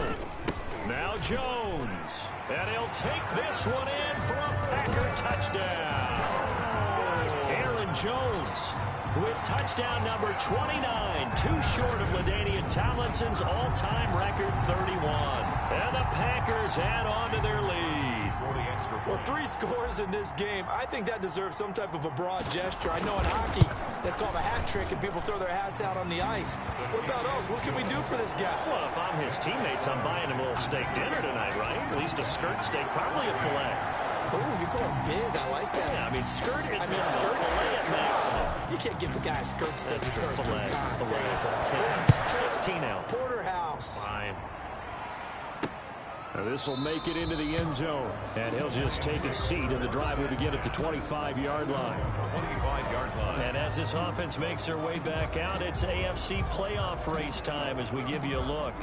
Now Jones. And he'll take this one in for a Packer touchdown. Aaron Jones with touchdown number 29. Too short of LaDainian Tomlinson's all-time record 31. And the Packers add on to their lead. Well, 3 scores in this game. I think that deserves some type of a broad gesture. I know in hockey, that's called a hat trick, and people throw their hats out on the ice. What about us? What can we do for this guy? Well, if I'm his teammates, I'm buying him a little steak dinner tonight, right? At least a skirt steak, probably a filet. Oh, you're going big. I like that. Yeah, I mean, skirt. Skirt steak. Maximum. You can't give a guy a skirt steak. That's His first filet. 16 ounce. Porterhouse. Fine. This will make it into the end zone. And he'll just take a seat in the driveway to get at the 25-yard line. 25-yard line. And as this offense makes their way back out, it's AFC playoff race time as we give you a look.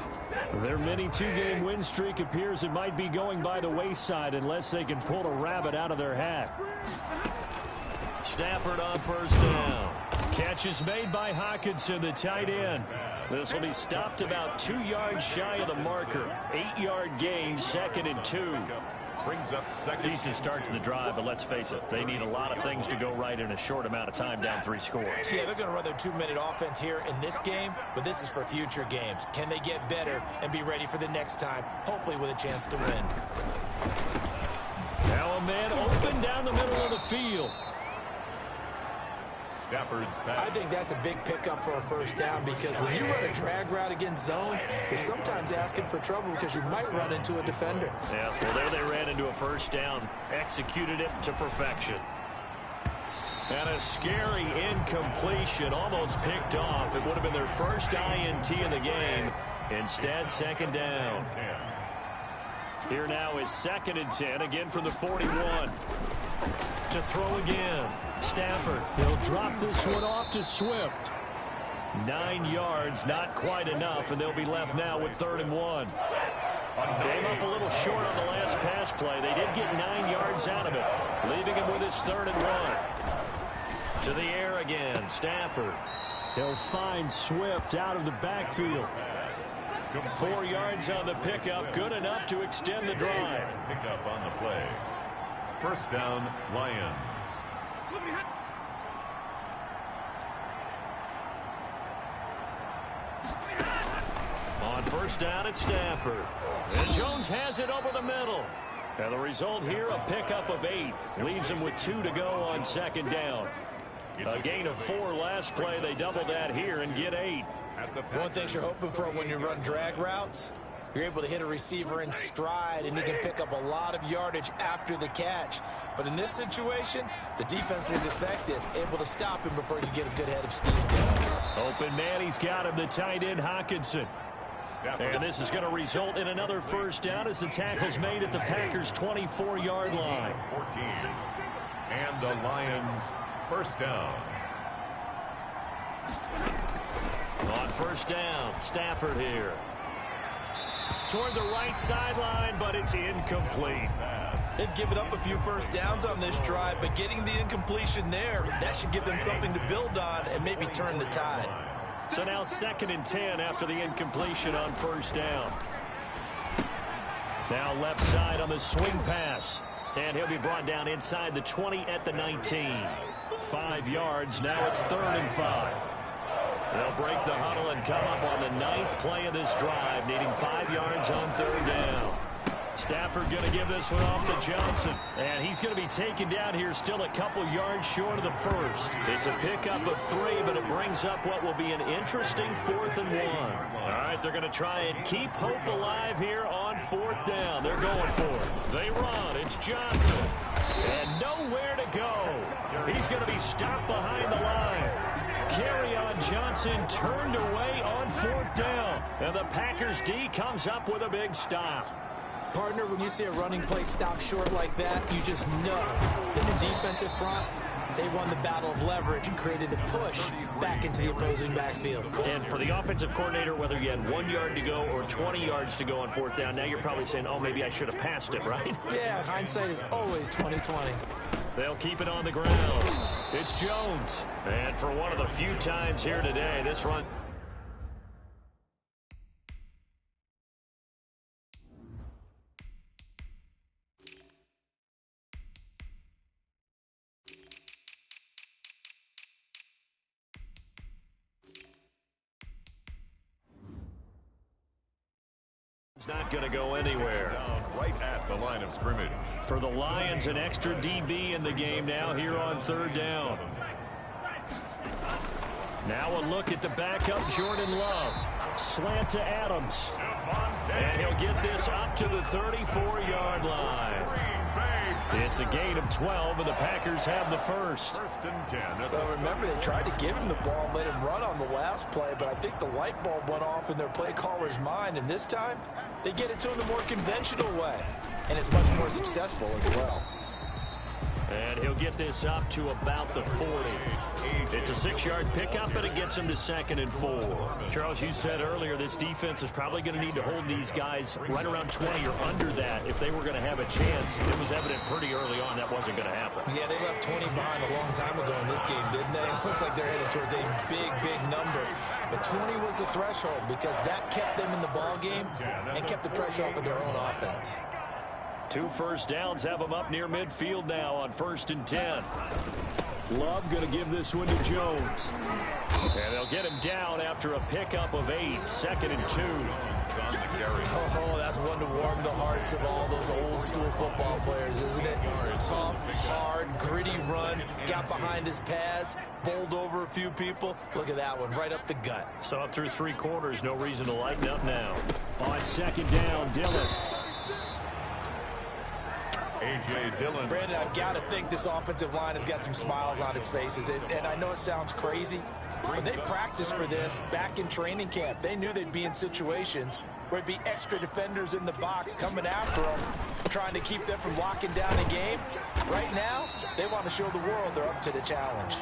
Their mini 2-game win streak appears it might be going by the wayside unless they can pull a rabbit out of their hat. Stafford on first down. Catch is made by Hockenson, the tight end. This will be stopped about 2 yards shy of the marker. 8-yard gain, 2nd and 2. Brings up 2nd. Decent start to the drive, but let's face it, they need a lot of things to go right in a short amount of time, down 3 scores. Yeah, they're going to run their 2-minute offense here in this game, but this is for future games. Can they get better and be ready for the next time, hopefully with a chance to win? Now a man open down the middle of the field. Stafford's pass. I think that's a big pickup for a first down, because when you run a drag route against zone, you're sometimes asking for trouble because you might run into a defender. Yeah, well, there they ran into a first down, executed it to perfection. And a scary incompletion, almost picked off. It would have been their first INT of the game. Instead, 2nd down. Here now is 2nd and 10, again from the 41. To throw again. Stafford, he'll drop this one off to Swift. 9 yards, not quite enough, and they'll be left now with 3rd and 1. Came up a little short on the last pass play. They did get 9 yards out of it, leaving him with his 3rd and 1. To the air again, Stafford. He'll find Swift out of the backfield. 4 yards on the pickup, good enough to extend the drive. Pickup on the play. First down, Lions. On first down, it's Stafford. And Jones has it over the middle. And the result here, a pickup of 8. Leaves him with 2 to go on 2nd down. A gain of 4 last play. They double that here and get 8. One thing you're hoping for when you run drag routes, You're able to hit a receiver in stride, and he can pick up a lot of yardage after the catch. But in this situation, the defense was effective, able to stop him before you get a good head of steam going. Open man, he's got him, the tight end Hawkinson. And this is going to result in another first down as the tackle's made at the Packers' 24-yard line. 14. And the Lions first down. On first down, Stafford here. Toward the right sideline, but it's incomplete. They've given up a few first downs on this drive, but getting the incompletion there, that should give them something to build on and maybe turn the tide. So now 2nd and 10 after the incompletion on first down. Now left side on the swing pass. And he'll be brought down inside the 20 at the 19. 5 yards. Now it's 3rd and 5. They'll break the huddle and come up on the 9th play of this drive, needing 5 yards on 3rd down. Stafford going to give this one off to Johnson. And he's going to be taken down here still a couple yards short of the first. It's a pickup of 3, but it brings up what will be an interesting 4th and 1. All right, they're going to try and keep hope alive here on 4th down. They're going for it. They run. It's Johnson. And nowhere to go. He's going to be stopped behind the line. Carry on Johnson turned away on 4th down. And the Packers D comes up with a big stop. Partner, when you see a running play stop short like that, you just know that the defensive front, they won the battle of leverage and created a push back into the opposing backfield. And for the offensive coordinator, whether you had 1 yard to go or 20 yards to go on 4th down, now you're probably saying, oh, maybe I should have passed it, right? Yeah, hindsight is always 20/20. They'll keep it on the ground. It's Jones. And for one of the few times here today, this run... It's not going to go anywhere. Down right at the line of scrimmage. For the Lions, an extra DB in the game now here on 3rd down. Now a look at the backup, Jordan Love. Slant to Adams. And he'll get this up to the 34-yard line. It's a gain of 12, and the Packers have the first. 1st and 10. Well, remember, they tried to give him the ball and let him run on the last play, but I think the light bulb went off in their play caller's mind, and this time they get it to him the more conventional way, and it's much more successful as well. And he'll get this up to about the 40. It's a 6-yard pickup, and it gets him to 2nd and 4. Charles, you said earlier this defense is probably going to need to hold these guys right around 20 or under that if they were going to have a chance. It was evident pretty early on that wasn't going to happen. Yeah, they left 20 behind a long time ago in this game, didn't they? It looks like they're headed towards a big, big number. But 20 was the threshold because that kept them in the ball game and kept the pressure off of their own offense. 2 first downs have them up near midfield now on 1st and 10. Love going to give this one to Jones. And they'll get him down after a pickup of 8. 2nd and 2. Oh, that's one to warm the hearts of all those old school football players, isn't it? Tough, hard, gritty run. Got behind his pads, bowled over a few people. Look at that one, right up the gut. So up through 3 quarters, no reason to lighten up now. On 2nd down, Dillon. A.J. Dillon. Brandon, I've got to think this offensive line has got some smiles on its faces. And I know it sounds crazy, but they practiced for this back in training camp. They knew they'd be in situations where it'd be extra defenders in the box coming after them, trying to keep them from locking down a game. Right now, they want to show the world they're up to the challenge.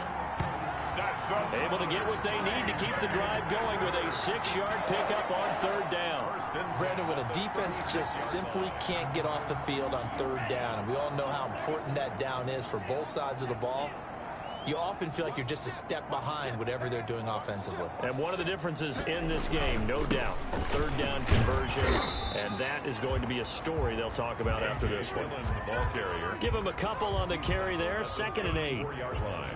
Able to get what they need to keep the drive going with a 6-yard pickup on 3rd down. Brandon, when a defense just simply can't get off the field on 3rd down, and we all know how important that down is for both sides of the ball, you often feel like you're just a step behind whatever they're doing offensively. And one of the differences in this game, no doubt, 3rd down conversion, and that is going to be a story they'll talk about after this one. Ball carrier. Give him a couple on the carry there, 2nd and 8. 4-yard line.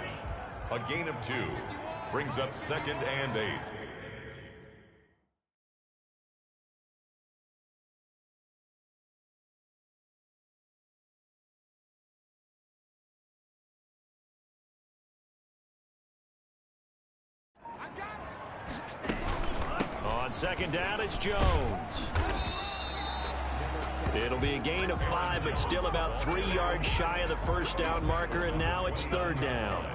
A gain of 2 brings up 2nd and 8. On 2nd down, it's Jones. It'll be a gain of 5, but still about 3 yards shy of the first down marker, and now it's third down.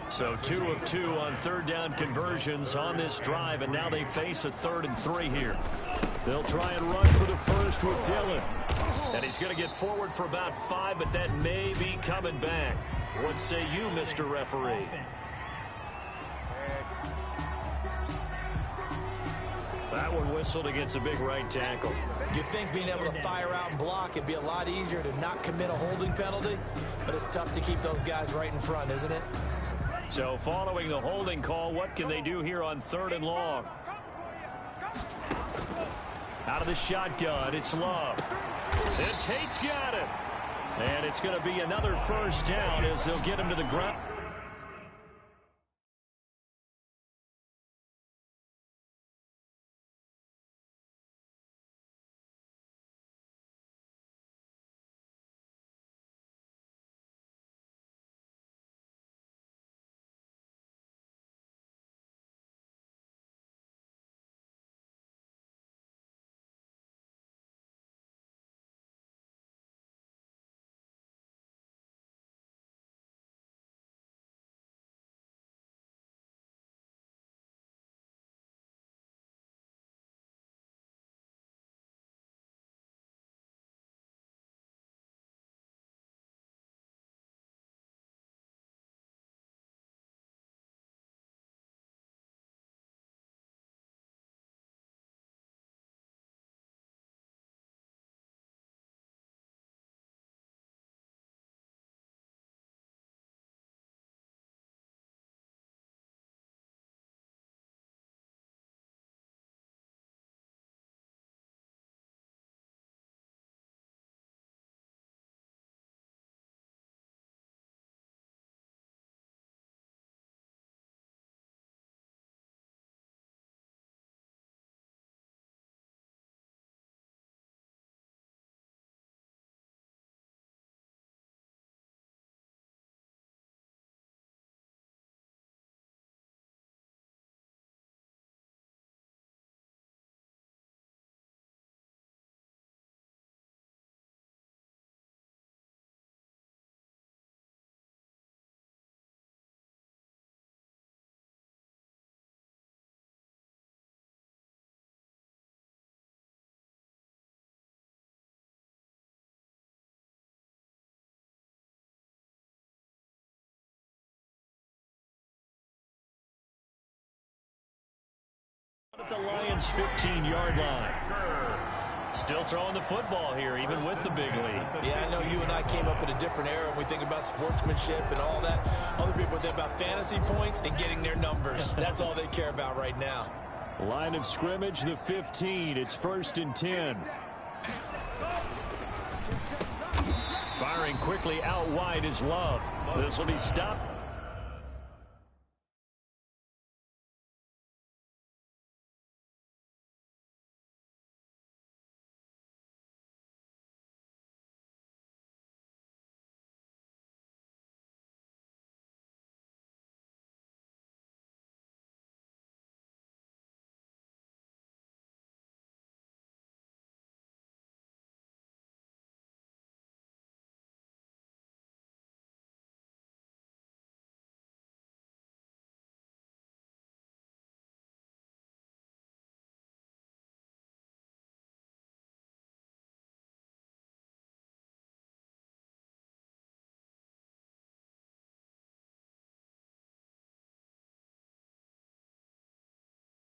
So 2 of 2 on third down conversions on this drive, and now they face a 3rd and 3 here. They'll try and run for the first with Dillon. And he's going to get forward for about 5, but that may be coming back. What say you, Mr. Referee? That one whistled against a big right tackle. You'd think being able to fire out and block, it'd be a lot easier to not commit a holding penalty, but it's tough to keep those guys right in front, isn't it? So following the holding call, what can they do here on 3rd and long? Out of the shotgun, it's Love. And Tate's got it. And it's going to be another first down as they'll get him to the ground. At the Lions' 15-yard line. Still throwing the football here, even with the big lead. Yeah, I know you and I came up in a different era when we think about sportsmanship and all that. Other people think about fantasy points and getting their numbers. That's all they care about right now. Line of scrimmage, the 15. It's 1st and 10. Firing quickly out wide is Love. This will be stopped.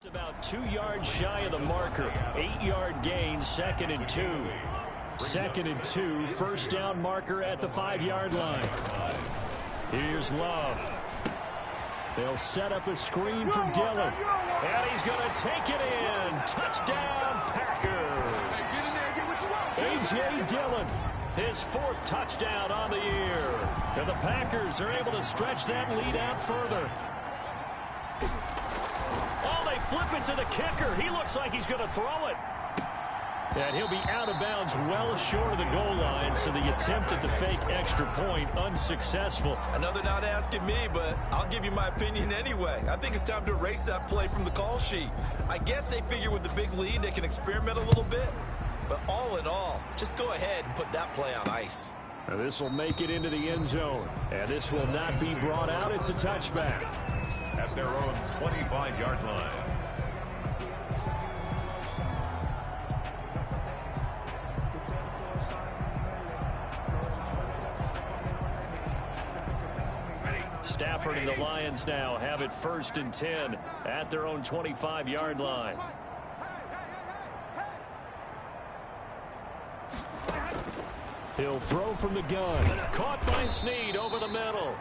About 2 yards shy of the marker. 8-yard gain, 2nd and 2. 2nd and 2, first down marker at the 5-yard line. Here's Love. They'll set up a screen for Dillon. And he's going to take it in. Touchdown, Packers. A.J. Dillon, his 4th touchdown on the year. And the Packers are able to stretch that lead out further. Oh, they flip it to the kicker. He looks like he's going to throw it. And he'll be out of bounds well short of the goal line, so the attempt at the fake extra point unsuccessful. I know they're not asking me, but I'll give you my opinion anyway. I think it's time to erase that play from the call sheet. I guess they figure with the big lead they can experiment a little bit. But all in all, just go ahead and put that play on ice. And this will make it into the end zone. And this will not be brought out. It's a touchback. At their own 25-yard line. Stafford and the Lions now have it 1st and 10 at their own 25-yard line. He'll throw from the gun. Caught by Snead over the middle.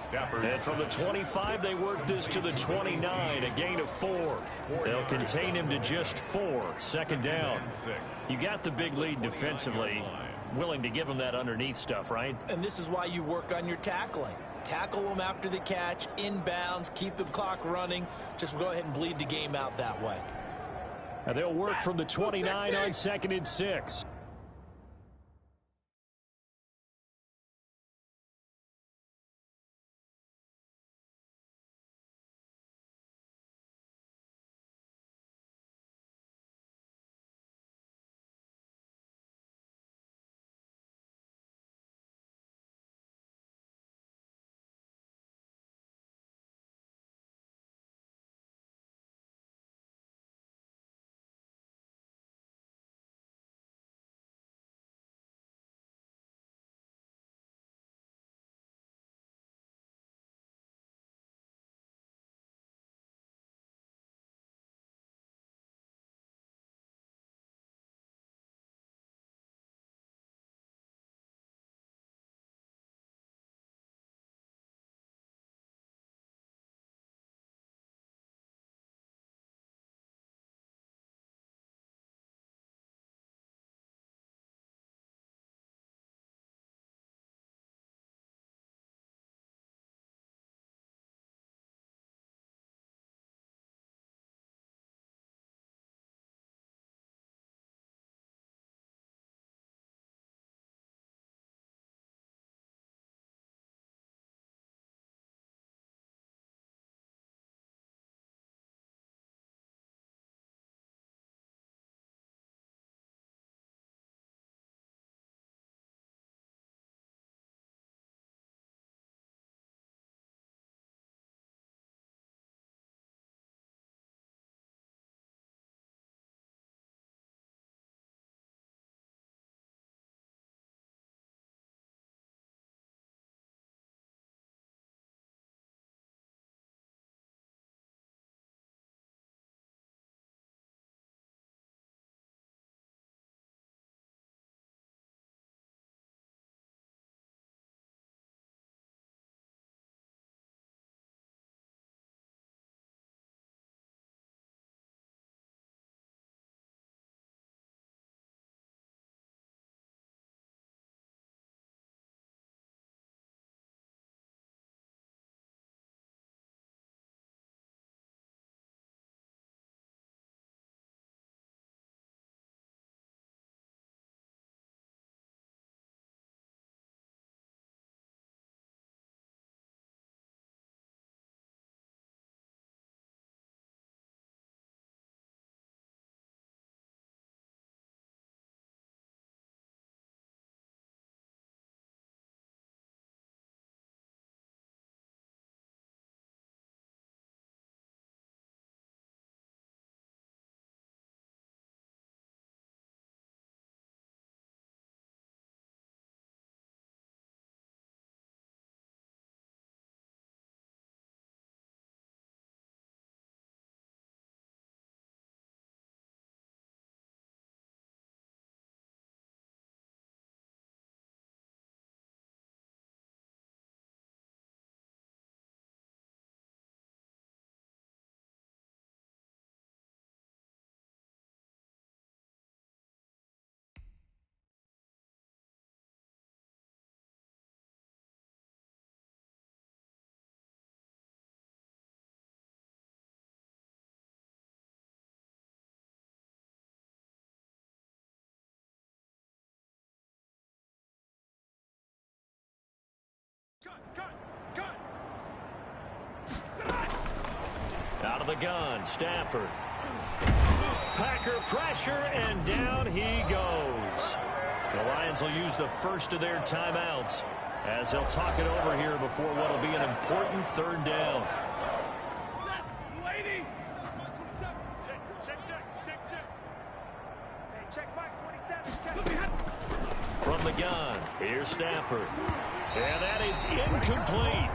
Stafford. And from the 25, they work this to the 29, a gain of 4. They'll contain him to just 4. 2nd down. You got the big lead defensively. Willing to give him that underneath stuff, right? And this is why you work on your tackling. Tackle them after the catch, inbounds, keep the clock running. Just go ahead and bleed the game out that way. And they'll work from the 29 on 2nd and 6. Out of the gun, Stafford. Packer pressure, and down he goes. The Lions will use the first of their timeouts as they'll talk it over here before what will be an important third down. From the gun, here's Stafford. And that is incomplete.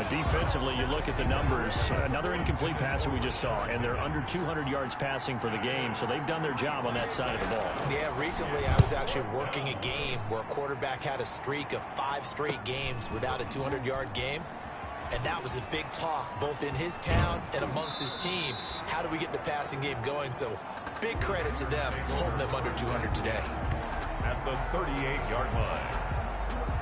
Defensively, you look at the numbers. Another incomplete pass that we just saw, and they're under 200 yards passing for the game, so they've done their job on that side of the ball. Yeah, recently I was actually working a game where a quarterback had a streak of 5 straight games without a 200-yard game. And that was a big talk, both in his town and amongst his team. How do we get the passing game going? So big credit to them holding them under 200 today. At the 38-yard line.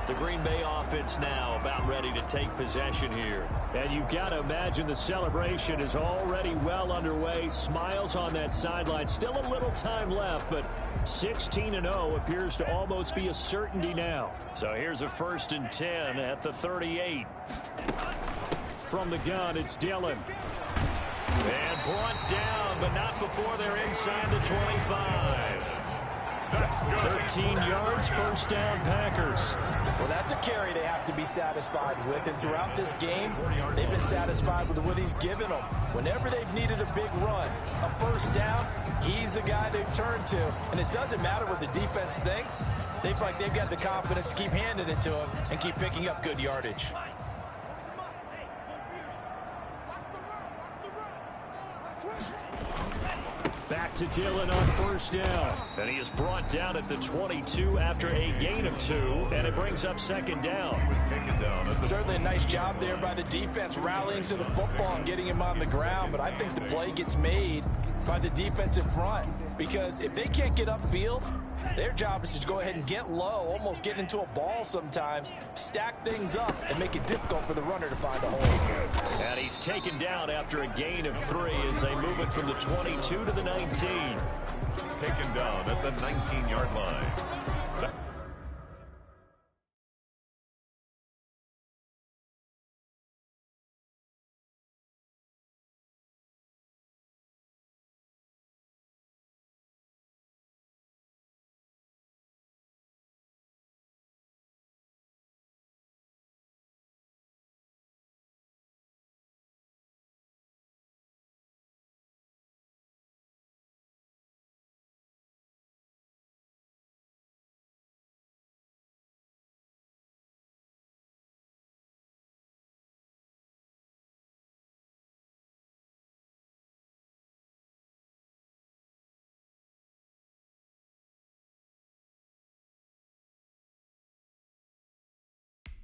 The Green Bay offense now about ready to take possession here. And you've got to imagine the celebration is already well underway. Smiles on that sideline. Still a little time left, but 16-0 appears to almost be a certainty now. So here's a 1st and 10 at the 38. From the gun, it's Dillon. And brought down, but not before they're inside the 25. 13 yards, first down, Packers. Well, that's a carry they have to be satisfied with. And throughout this game, they've been satisfied with what he's given them. Whenever they've needed a big run, a first down, he's the guy they've turned to. And it doesn't matter what the defense thinks. They feel like they've got the confidence to keep handing it to him and keep picking up good yardage. Back to Dillon on first down. And he is brought down at the 22 after a gain of 2, and it brings up second down. Certainly a nice job there by the defense rallying to the football and getting him on the ground, but I think the play gets made by the defensive front because if they can't get upfield, their job is to go ahead and get low, almost get into a ball sometimes, stack things up, and make it difficult for the runner to find a hole. And he's taken down after a gain of 3 as they move it from the 22 to the 19. Taken down at the 19-yard line.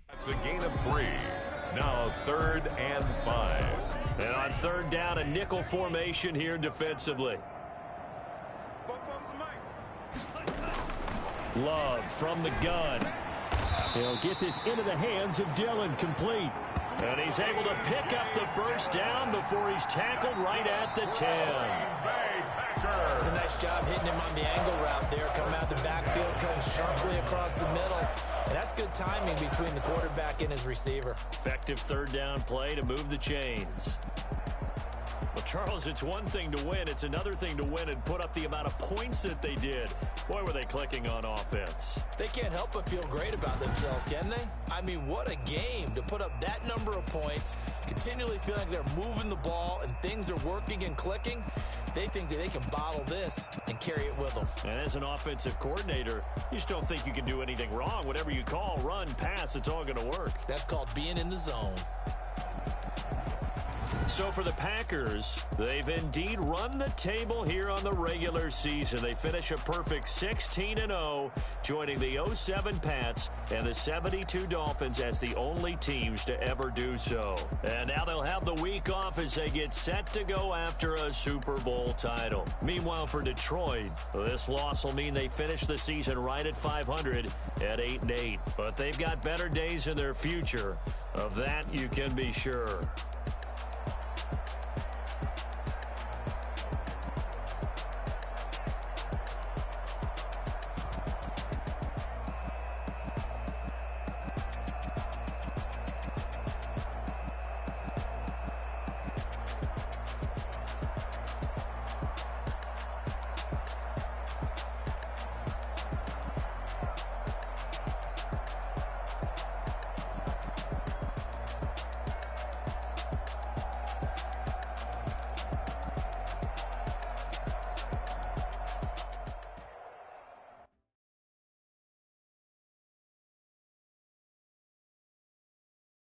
That's a gain of 3. Now 3rd and 5. And on third down, a nickel formation here defensively. Love from the gun. He'll get this into the hands of Dillon, complete. And he's able to pick up the first down before he's tackled right at the 10. It's a nice job hitting him on the angle route there, coming out the backfield, cutting sharply across the middle. And that's good timing between the quarterback and his receiver. Effective third down play to move the chains. Well, Charles, it's one thing to win. It's another thing to win and put up the amount of points that they did. Boy, were they clicking on offense. They can't help but feel great about themselves, can they? I mean, what a game to put up that number of points, continually feeling like they're moving the ball and things are working and clicking. They think that they can bottle this and carry it with them. And as an offensive coordinator, you just don't think you can do anything wrong. Whatever you call, run, pass, it's all going to work. That's called being in the zone. So for the Packers, they've indeed run the table here on the regular season. They finish a perfect 16-0, joining the 07 Pats and the 72 Dolphins as the only teams to ever do so. And now they'll have the week off as they get set to go after a Super Bowl title. Meanwhile, for Detroit, this loss will mean they finish the season right at 500 at 8-8. But they've got better days in their future. Of that, you can be sure.